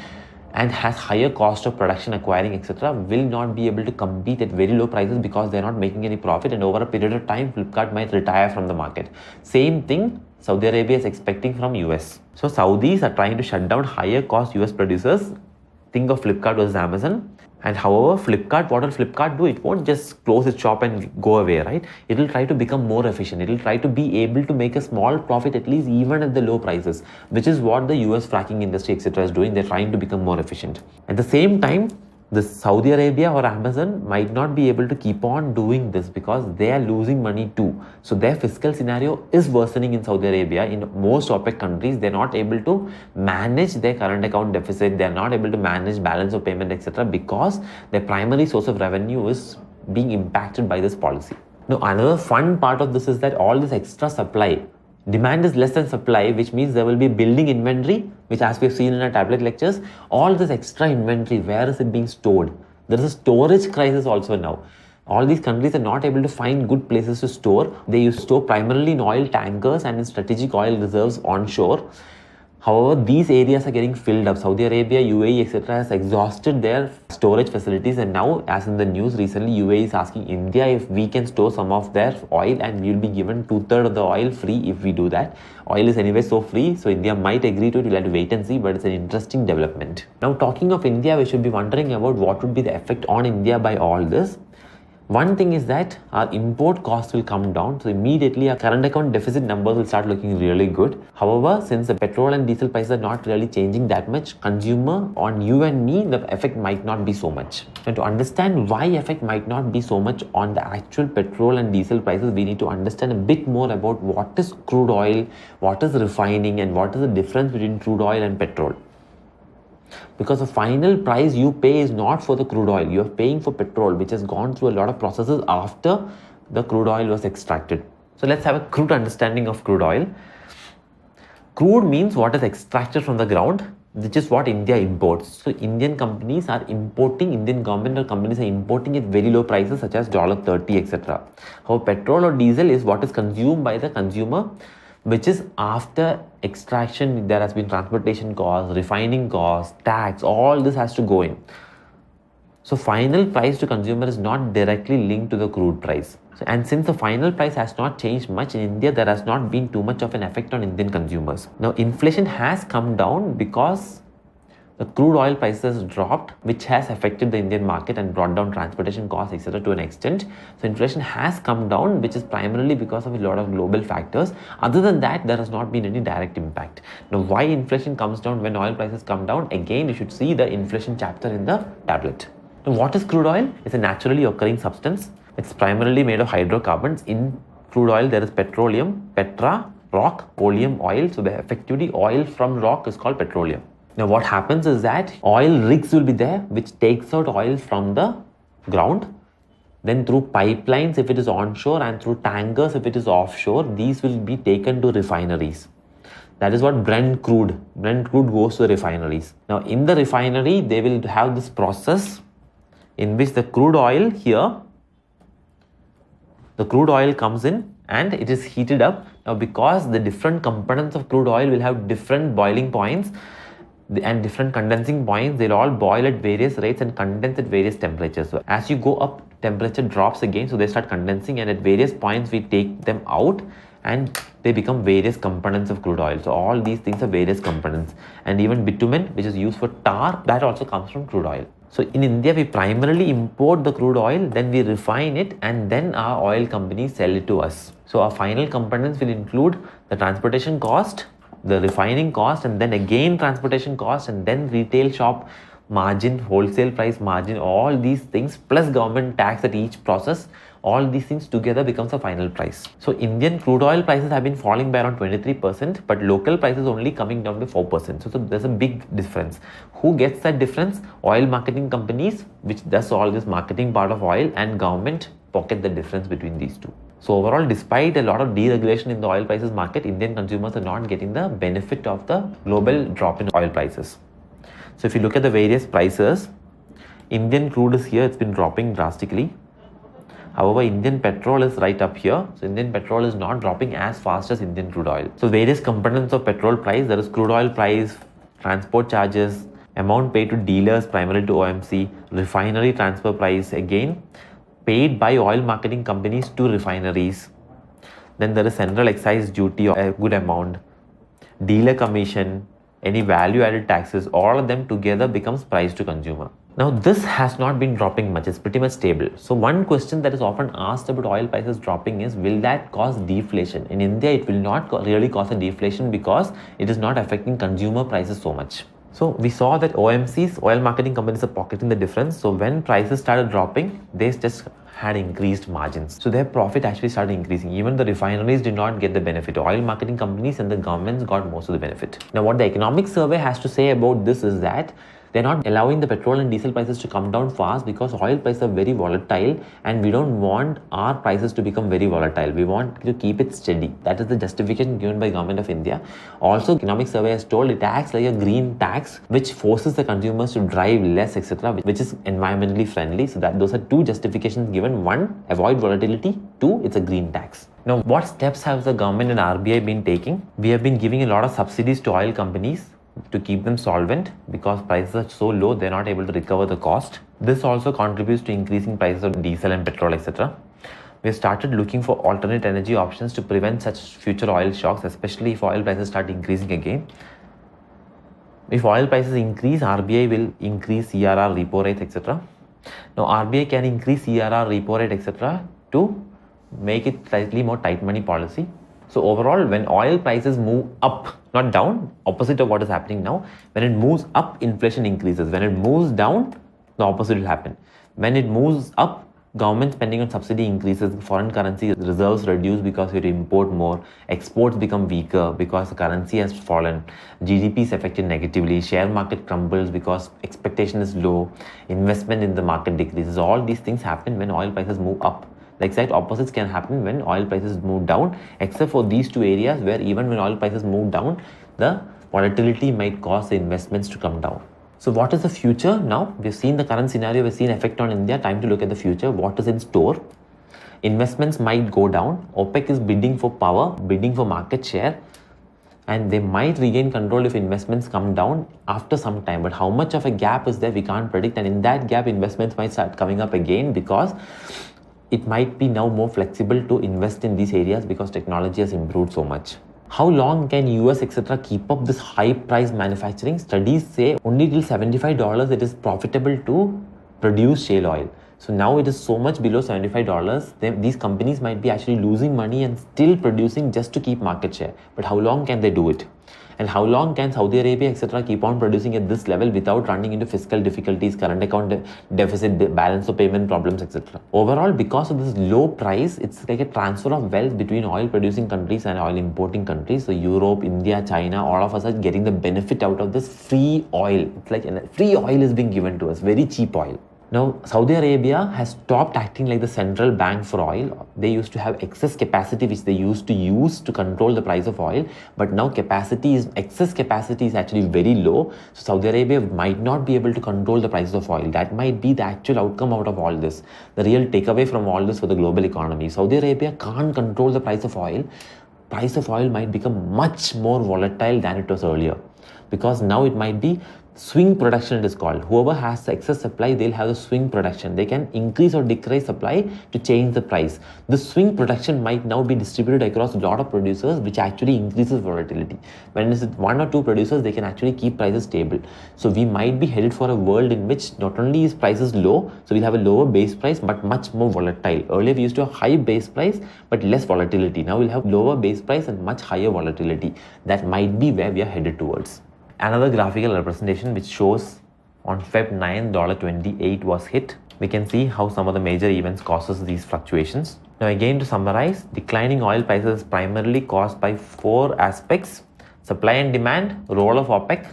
and has higher cost of production, acquiring, etc., will not be able to compete at very low prices because they're not making any profit, and over a period of time, Flipkart might retire from the market. Same thing Saudi Arabia is expecting from US. So Saudis are trying to shut down higher cost US producers. Think of Flipkart versus Amazon. And however, what will Flipkart do? It won't just close its shop and go away, right? It will try to become more efficient. It will try to be able to make a small profit, at least even at the low prices, which is what the US fracking industry, etc. is doing. They're trying to become more efficient. At the same time, the Saudi Arabia or Amazon might not be able to keep on doing this because they are losing money too. So their fiscal scenario is worsening in Saudi Arabia. In most OPEC countries, they're not able to manage their current account deficit. They're not able to manage balance of payment, etc. because their primary source of revenue is being impacted by this policy. Now, another fun part of this is that all this extra supply, demand is less than supply, which means there will be building inventory, which as we've seen in our tablet lectures, all this extra inventory, where is it being stored? There is a storage crisis also now. All these countries are not able to find good places to store. They store primarily in oil tankers and in strategic oil reserves onshore. However, these areas are getting filled up. Saudi Arabia, UAE, etc. has exhausted their storage facilities, and now, as in the news recently, UAE is asking India if we can store some of their oil, and we will be given 2/3 of the oil free if we do that. Oil is anyway so free, so India might agree to it. We'll have to wait and see, but it's an interesting development. Now, talking of India, we should be wondering about what would be the effect on India by all this. One thing is that our import costs will come down, so immediately our current account deficit numbers will start looking really good. However, since the petrol and diesel prices are not really changing that much, consumer, on you and me, the effect might not be so much. And to understand why effect might not be so much on the actual petrol and diesel prices, we need to understand a bit more about what is crude oil, what is refining, and what is the difference between crude oil and petrol. Because the final price you pay is not for the crude oil. You are paying for petrol, which has gone through a lot of processes after the crude oil was extracted. So let's have a crude understanding of crude oil. Crude means what is extracted from the ground, which is what India imports. So Indian companies are importing, Indian government or companies are importing at very low prices such as $30, etc. However, petrol or diesel is what is consumed by the consumer, which is after extraction. There has been transportation costs, refining costs, tax, all this has to go in. So final price to consumer is not directly linked to the crude price. And since the final price has not changed much in India, there has not been too much of an effect on Indian consumers. Now, inflation has come down because the crude oil prices dropped, which has affected the Indian market and brought down transportation costs, etc. to an extent. So inflation has come down, which is primarily because of a lot of global factors. Other than that, there has not been any direct impact. Now, why inflation comes down when oil prices come down? Again, you should see the inflation chapter in the tablet. Now, what is crude oil? It's a naturally occurring substance. It's primarily made of hydrocarbons. In crude oil, there is petroleum, petra, rock, oleum, oil. So effectively, oil from rock is called petroleum. Now what happens is that oil rigs will be there, which takes out oil from the ground. Then through pipelines if it is onshore, and through tankers if it is offshore, these will be taken to refineries. That is what Brent crude goes to the refineries. Now in the refinery, they will have this process in which the crude oil comes in and it is heated up. Now because the different components of crude oil will have different boiling points and different condensing points, they'll all boil at various rates and condense at various temperatures. So as you go up, temperature drops again, so they start condensing, and at various points we take them out and they become various components of crude oil. So all these things are various components. And even bitumen, which is used for tar, that also comes from crude oil. So in India, we primarily import the crude oil, then we refine it, and then our oil companies sell it to us. So our final components will include the transportation cost, the refining cost, and then again transportation cost, and then retail shop margin, wholesale price margin, all these things plus government tax at each process, all these things together becomes a final price. So Indian crude oil prices have been falling by around 23%, but local prices only coming down by 4%. So there's a big difference. Who gets that difference? Oil marketing companies, which does all this marketing part of oil, and government pocket the difference between these two. So overall, despite a lot of deregulation in the oil prices market, Indian consumers are not getting the benefit of the global drop in oil prices. So if you look at the various prices, Indian crude is here, it's been dropping drastically. However, Indian petrol is right up here. So Indian petrol is not dropping as fast as Indian crude oil. So various components of petrol price, there is crude oil price, transport charges, amount paid to dealers, primarily to OMC, refinery transfer price again, paid by oil marketing companies to refineries. Then there is central excise duty, a good amount, dealer commission, any value added taxes, all of them together becomes price to consumer. Now this has not been dropping much, it's pretty much stable. So one question that is often asked about oil prices dropping is, will that cause deflation? In India, it will not really cause a deflation because it is not affecting consumer prices so much. So we saw that OMCs, oil marketing companies, are pocketing the difference. So when prices started dropping, they just had increased margins. So their profit actually started increasing. Even the refineries did not get the benefit. Oil marketing companies and the governments got most of the benefit. Now what the economic survey has to say about this is that they're not allowing the petrol and diesel prices to come down fast because oil prices are very volatile and we don't want our prices to become very volatile. We want to keep it steady. That is the justification given by Government of India. Also, economic survey has told it acts like a green tax which forces the consumers to drive less, etc., which is environmentally friendly. So that those are two justifications given. One, avoid volatility. Two, it's a green tax. Now, what steps have the government and RBI been taking? We have been giving a lot of subsidies to oil companies to keep them solvent because prices are so low, they're not able to recover the cost. This also contributes to increasing prices of diesel and petrol, etc. We have started looking for alternate energy options to prevent such future oil shocks, especially if oil prices start increasing again. If oil prices increase, RBI will increase CRR, repo rates, etc. Now, RBI can increase CRR, repo rate, etc. to make it slightly more tight money policy. So overall, when oil prices move up, not down, opposite of what is happening now, when it moves up, inflation increases. When it moves down, the opposite will happen. When it moves up, government spending on subsidy increases, foreign currency reserves reduce because you import more, exports become weaker because the currency has fallen, GDP is affected negatively, share market crumbles because expectation is low, investment in the market decreases. All these things happen when oil prices move up. The exact opposites can happen when oil prices move down, except for these two areas where even when oil prices move down, the volatility might cause the investments to come down. So what is the future now? We've seen the current scenario, we've seen effect on India. Time to look at the future. What is in store? Investments might go down. OPEC is bidding for power, bidding for market share, and they might regain control if investments come down after some time. But how much of a gap is there, we can't predict. And in that gap, investments might start coming up again because it might be now more flexible to invest in these areas because technology has improved so much. How long can US, etc. keep up this high price manufacturing? Studies say only till $75 it is profitable to produce shale oil. So now it is so much below $75, these companies might be actually losing money and still producing just to keep market share. But how long can they do it? And how long can Saudi Arabia, etc. keep on producing at this level without running into fiscal difficulties, current account deficit, balance of payment problems, etc. Overall, because of this low price, it's like a transfer of wealth between oil producing countries and oil importing countries. So Europe, India, China, all of us are getting the benefit out of this free oil. It's like free oil is being given to us, very cheap oil. Now, Saudi Arabia has stopped acting like the central bank for oil. They used to have excess capacity which they used to use to control the price of oil. But now excess capacity is actually very low. So Saudi Arabia might not be able to control the prices of oil. That might be the actual outcome out of all this. The real takeaway from all this for the global economy. Saudi Arabia can't control the price of oil. Price of oil might become much more volatile than it was earlier. Because now it might be swing production, it is called. Whoever has the excess supply, they'll have the swing production. They can increase or decrease supply to change the price. The swing production might now be distributed across a lot of producers, which actually increases volatility. When it's one or two producers, they can actually keep prices stable. So we might be headed for a world in which not only is prices low, so we'll have a lower base price, but much more volatile. Earlier, we used to have high base price, but less volatility. Now we'll have lower base price and much higher volatility. That might be where we are headed towards. Another graphical representation which shows on Feb 9, $28 was hit. We can see how some of the major events causes these fluctuations. Now again, to summarize, declining oil prices is primarily caused by four aspects: supply and demand, role of OPEC.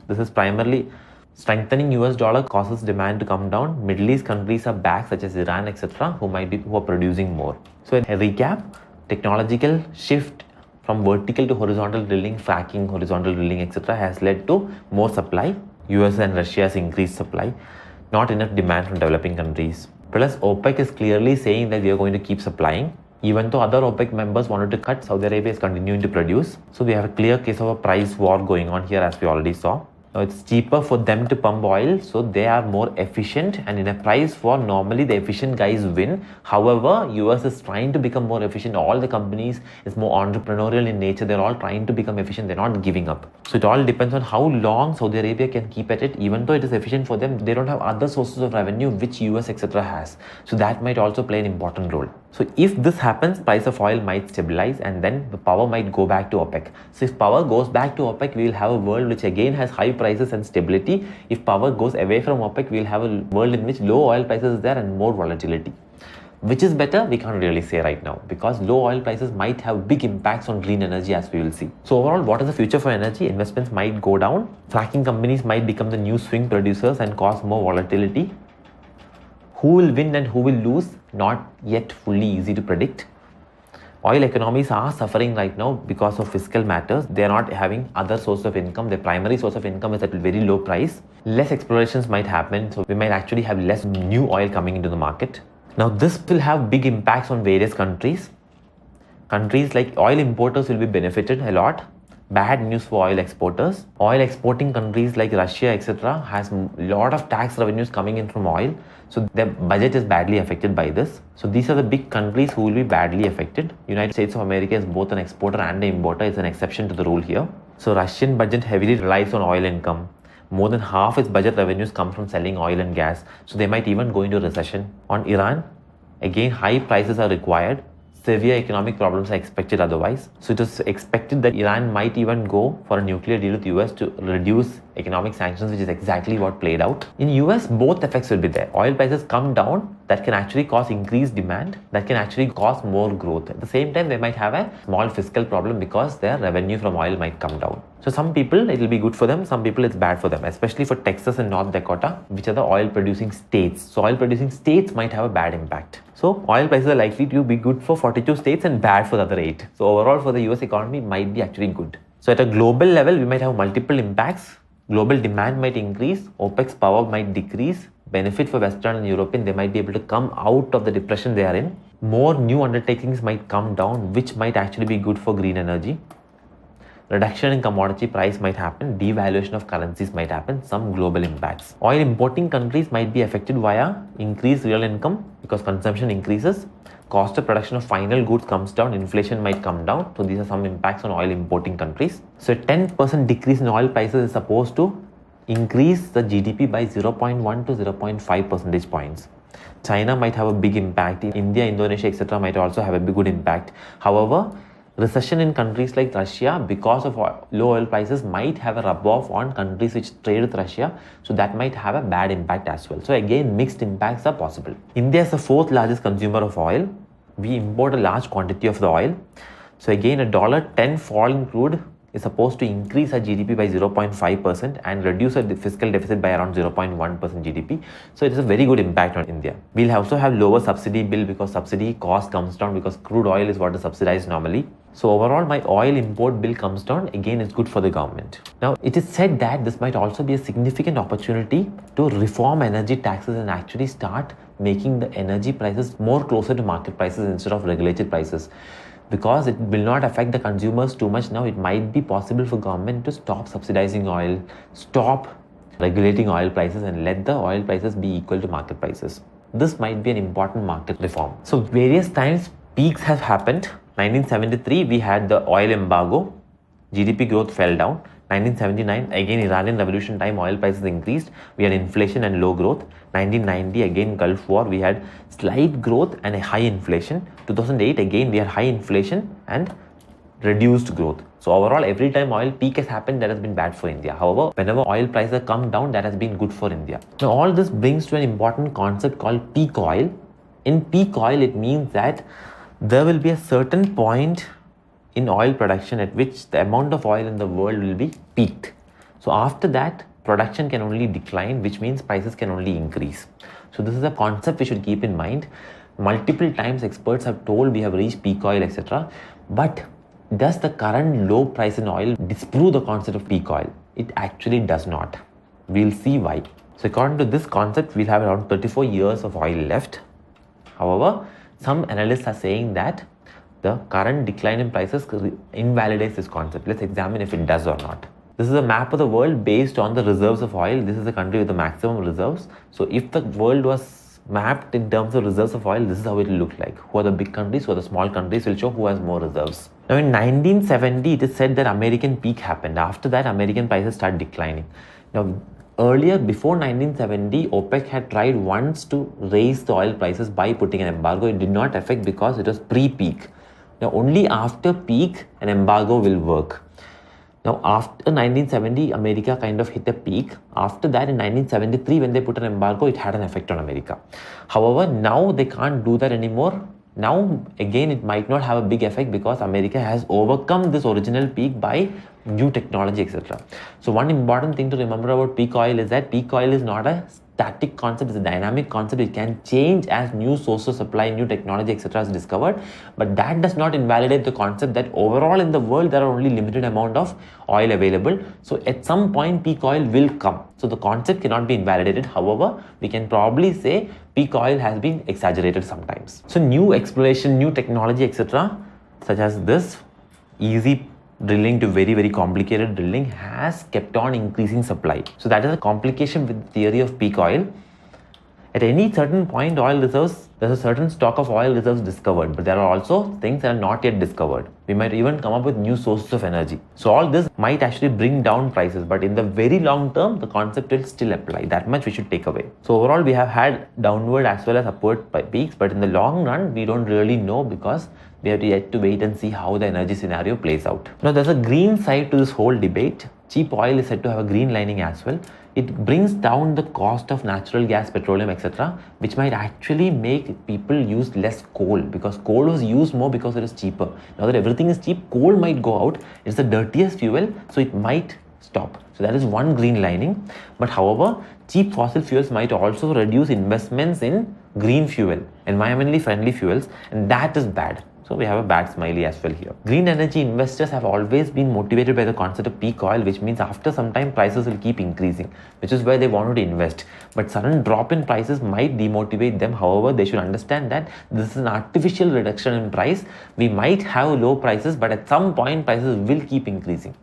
This is primarily strengthening US dollar causes demand to come down. Middle East countries are back, such as Iran, etc., who are producing more. So in a recap, technological shift from vertical to horizontal drilling, fracking, horizontal drilling, etc. has led to more supply. US and Russia's increased supply, not enough demand from developing countries. Plus, OPEC is clearly saying that we are going to keep supplying. Even though other OPEC members wanted to cut, Saudi Arabia is continuing to produce. So we have a clear case of a price war going on here, as we already saw. Now it's cheaper for them to pump oil, so they are more efficient, and in a price war, normally the efficient guys win. However, US is trying to become more efficient. All the companies is more entrepreneurial in nature. They're all trying to become efficient. They're not giving up. So it all depends on how long Saudi Arabia can keep at it. Even though it is efficient for them, they don't have other sources of revenue which US etc. has. So that might also play an important role. So if this happens, price of oil might stabilize, and then the power might go back to OPEC. So if power goes back to OPEC, we will have a world which again has high prices and stability. If power goes away from OPEC, we will have a world in which low oil prices is there and more volatility. Which is better? We can't really say right now, because low oil prices might have big impacts on green energy, as we will see. So overall, what is the future for energy? Investments might go down. Fracking companies might become the new swing producers and cause more volatility. Who will win and who will lose? Not yet fully easy to predict. Oil economies are suffering right now because of fiscal matters. They are not having other source of income. Their primary source of income is at a very low price. Less explorations might happen, so we might actually have less new oil coming into the market. Now this will have big impacts on various countries. Countries like oil importers will be benefited a lot. Bad news for oil exporters. Oil exporting countries like Russia etc. has a lot of tax revenues coming in from oil. So their budget is badly affected by this. So these are the big countries who will be badly affected. United States of America is both an exporter and an importer. It's an exception to the rule here. So Russian budget heavily relies on oil income. More than half its budget revenues come from selling oil and gas. So they might even go into recession. On Iran, again, high prices are required. Severe economic problems are expected otherwise. So it is expected that Iran might even go for a nuclear deal with US to reduce economic sanctions, which is exactly what played out. In US, both effects will be there. Oil prices come down, that can actually cause increased demand, that can actually cause more growth. At the same time, they might have a small fiscal problem because their revenue from oil might come down. So some people, it will be good for them, some people it's bad for them, especially for Texas and North Dakota, which are the oil producing states. So oil producing states might have a bad impact. So oil prices are likely to be good for 42 states and bad for the other 8. So overall for the US economy might be actually good. So at a global level, we might have multiple impacts. Global demand might increase, OPEC's power might decrease, benefit for Western and European, they might be able to come out of the depression they are in. More new undertakings might come down, which might actually be good for green energy. Reduction in commodity price might happen, devaluation of currencies might happen, some global impacts. Oil importing countries might be affected via increased real income because consumption increases. Cost of production of final goods comes down, inflation might come down. So these are some impacts on oil importing countries. So a 10% decrease in oil prices is supposed to increase the GDP by 0.1 to 0.5 percentage points. China might have a big impact. India, Indonesia, etc. might also have a big good impact. However, recession in countries like Russia because of low oil prices might have a rub-off on countries which trade with Russia. So that might have a bad impact as well. So again, mixed impacts are possible. India is the 4th largest consumer of oil. We import a large quantity of the oil. So again, a $1.10 fall in crude is supposed to increase our GDP by 0.5% and reduce our fiscal deficit by around 0.1% GDP. So it is a very good impact on India. We'll also have lower subsidy bill because subsidy cost comes down because crude oil is what is subsidized normally. So overall, my oil import bill comes down. Again, it's good for the government. Now, it is said that this might also be a significant opportunity to reform energy taxes and actually start making the energy prices more closer to market prices instead of regulated prices. Because it will not affect the consumers too much now, it might be possible for government to stop subsidizing oil, stop regulating oil prices and let the oil prices be equal to market prices. This might be an important market reform. So various times peaks have happened. 1973, we had the oil embargo. GDP growth fell down. 1979, again Iranian revolution time, oil prices increased. We had inflation and low growth. 1990, again Gulf War, we had slight growth and a high inflation. 2008, again we had high inflation and reduced growth. So overall, every time oil peak has happened, that has been bad for India. However, whenever oil prices come down, that has been good for India. Now all this brings to an important concept called peak oil. In peak oil, it means that there will be a certain point in oil production at which the amount of oil in the world will be peaked. So after that, production can only decline, which means prices can only increase. So this is a concept we should keep in mind. Multiple times experts have told we have reached peak oil, etc. But does the current low price in oil disprove the concept of peak oil? It actually does not. We'll see why. So according to this concept, we'll have around 34 years of oil left. However, some analysts are saying that the current decline in prices invalidates this concept. Let's examine if it does or not. This is a map of the world based on the reserves of oil. This is the country with the maximum reserves. So if the world was mapped in terms of reserves of oil, this is how it will look like. Who are the big countries, who are the small countries will show who has more reserves. Now in 1970, it is said that American peak happened. After that, American prices start declining. Now earlier, before 1970, OPEC had tried once to raise the oil prices by putting an embargo. It did not affect because it was pre-peak. Now only after peak, an embargo will work. Now, after 1970, America kind of hit a peak. After that, in 1973, when they put an embargo, it had an effect on America. However, now they can't do that anymore. Now, again, it might not have a big effect because America has overcome this original peak by new technology, etc. So, one important thing to remember about peak oil is that peak oil is not a static concept, it's a dynamic concept. It can change as new sources of supply, new technology, etc. is discovered. But that does not invalidate the concept that overall in the world there are only limited amount of oil available. So at some point peak oil will come. So the concept cannot be invalidated. However, we can probably say peak oil has been exaggerated sometimes. So new exploration, new technology, etc. such as this easy drilling to very complicated drilling has kept on increasing supply. So that is a complication with the theory of peak oil. At any certain point, oil reserves, there's a certain stock of oil reserves discovered, but there are also things that are not yet discovered. We might even come up with new sources of energy. So all this might actually bring down prices, but in the very long term, the concept will still apply. That much we should take away. So overall, we have had downward as well as upward peaks, but in the long run, we don't really know because we have yet to wait and see how the energy scenario plays out. Now, there's a green side to this whole debate. Cheap oil is said to have a green lining as well. It brings down the cost of natural gas, petroleum, etc., which might actually make people use less coal because coal was used more because it is cheaper. Now that everything is cheap, coal might go out. It's the dirtiest fuel, so it might stop. So that is one green lining. But however, cheap fossil fuels might also reduce investments in green fuel, environmentally friendly fuels, and that is bad. So we have a bad smiley as well here. Green energy investors have always been motivated by the concept of peak oil, which means after some time prices will keep increasing, which is where they wanted to invest. But sudden drop in prices might demotivate them. However, they should understand that this is an artificial reduction in price. We might have low prices, but at some point prices will keep increasing.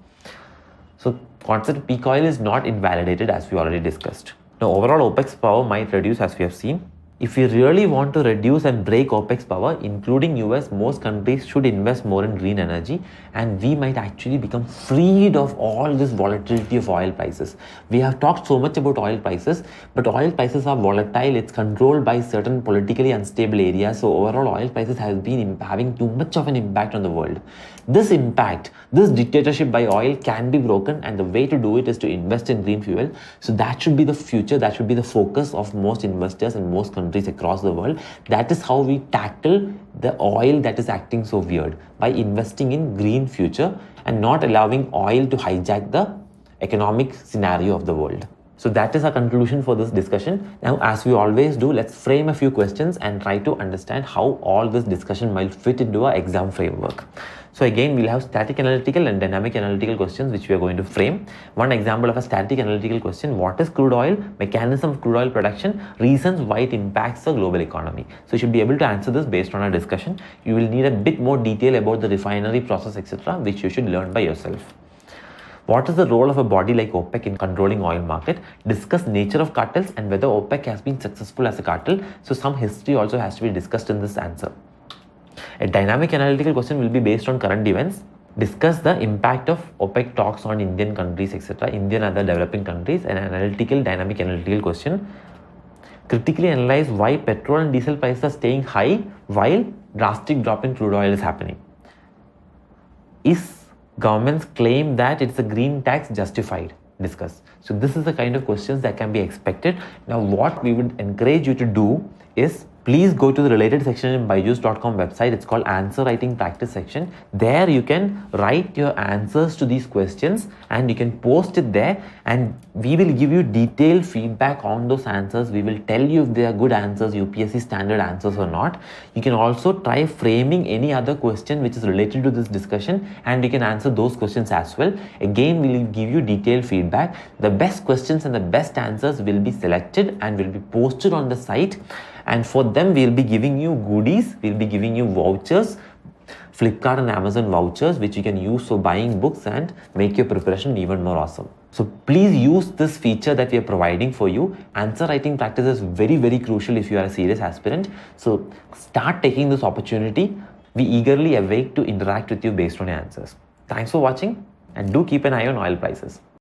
So concept of peak oil is not invalidated as we already discussed. Now overall OPEC's power might reduce as we have seen. If we really want to reduce and break OPEC's power, including US, most countries should invest more in green energy and we might actually become freed of all this volatility of oil prices. We have talked so much about oil prices, but oil prices are volatile. It's controlled by certain politically unstable areas. So overall oil prices have been having too much of an impact on the world. This impact, this dictatorship by oil can be broken, and the way to do it is to invest in green fuel. So that should be the future. That should be the focus of most investors and most countries across the world. That is how we tackle the oil that is acting so weird, by investing in green future and not allowing oil to hijack the economic scenario of the world. So that is our conclusion for this discussion. Now, as we always do, let's frame a few questions and try to understand how all this discussion might fit into our exam framework. So again, we'll have static analytical and dynamic analytical questions which we are going to frame. One example of a static analytical question: what is crude oil, mechanism of crude oil production, reasons why it impacts the global economy. So you should be able to answer this based on our discussion. You will need a bit more detail about the refinery process, etc., which you should learn by yourself. What is the role of a body like OPEC in controlling oil market? Discuss nature of cartels and whether OPEC has been successful as a cartel. So some history also has to be discussed in this answer. A dynamic analytical question will be based on current events. Discuss the impact of OPEC talks on Indian countries, etc., Indian and other developing countries. An analytical, dynamic analytical question. Critically analyze why petrol and diesel prices are staying high while drastic drop in crude oil is happening. Is government's claim that it's a green tax justified? Discuss. So this is the kind of questions that can be expected. Now what we would encourage you to do is, please go to the related section in BYJU'S.com website. It's called Answer Writing Practice section. There you can write your answers to these questions and you can post it there, and we will give you detailed feedback on those answers. We will tell you if they are good answers, UPSC standard answers or not. You can also try framing any other question which is related to this discussion and you can answer those questions as well. Again, we will give you detailed feedback. The best questions and the best answers will be selected and will be posted on the site. And for them, we'll be giving you goodies, we'll be giving you vouchers, Flipkart and Amazon vouchers, which you can use for buying books and make your preparation even more awesome. So please use this feature that we are providing for you. Answer writing practice is very, very crucial if you are a serious aspirant. So start taking this opportunity. We eagerly await to interact with you based on your answers. Thanks for watching, and do keep an eye on oil prices.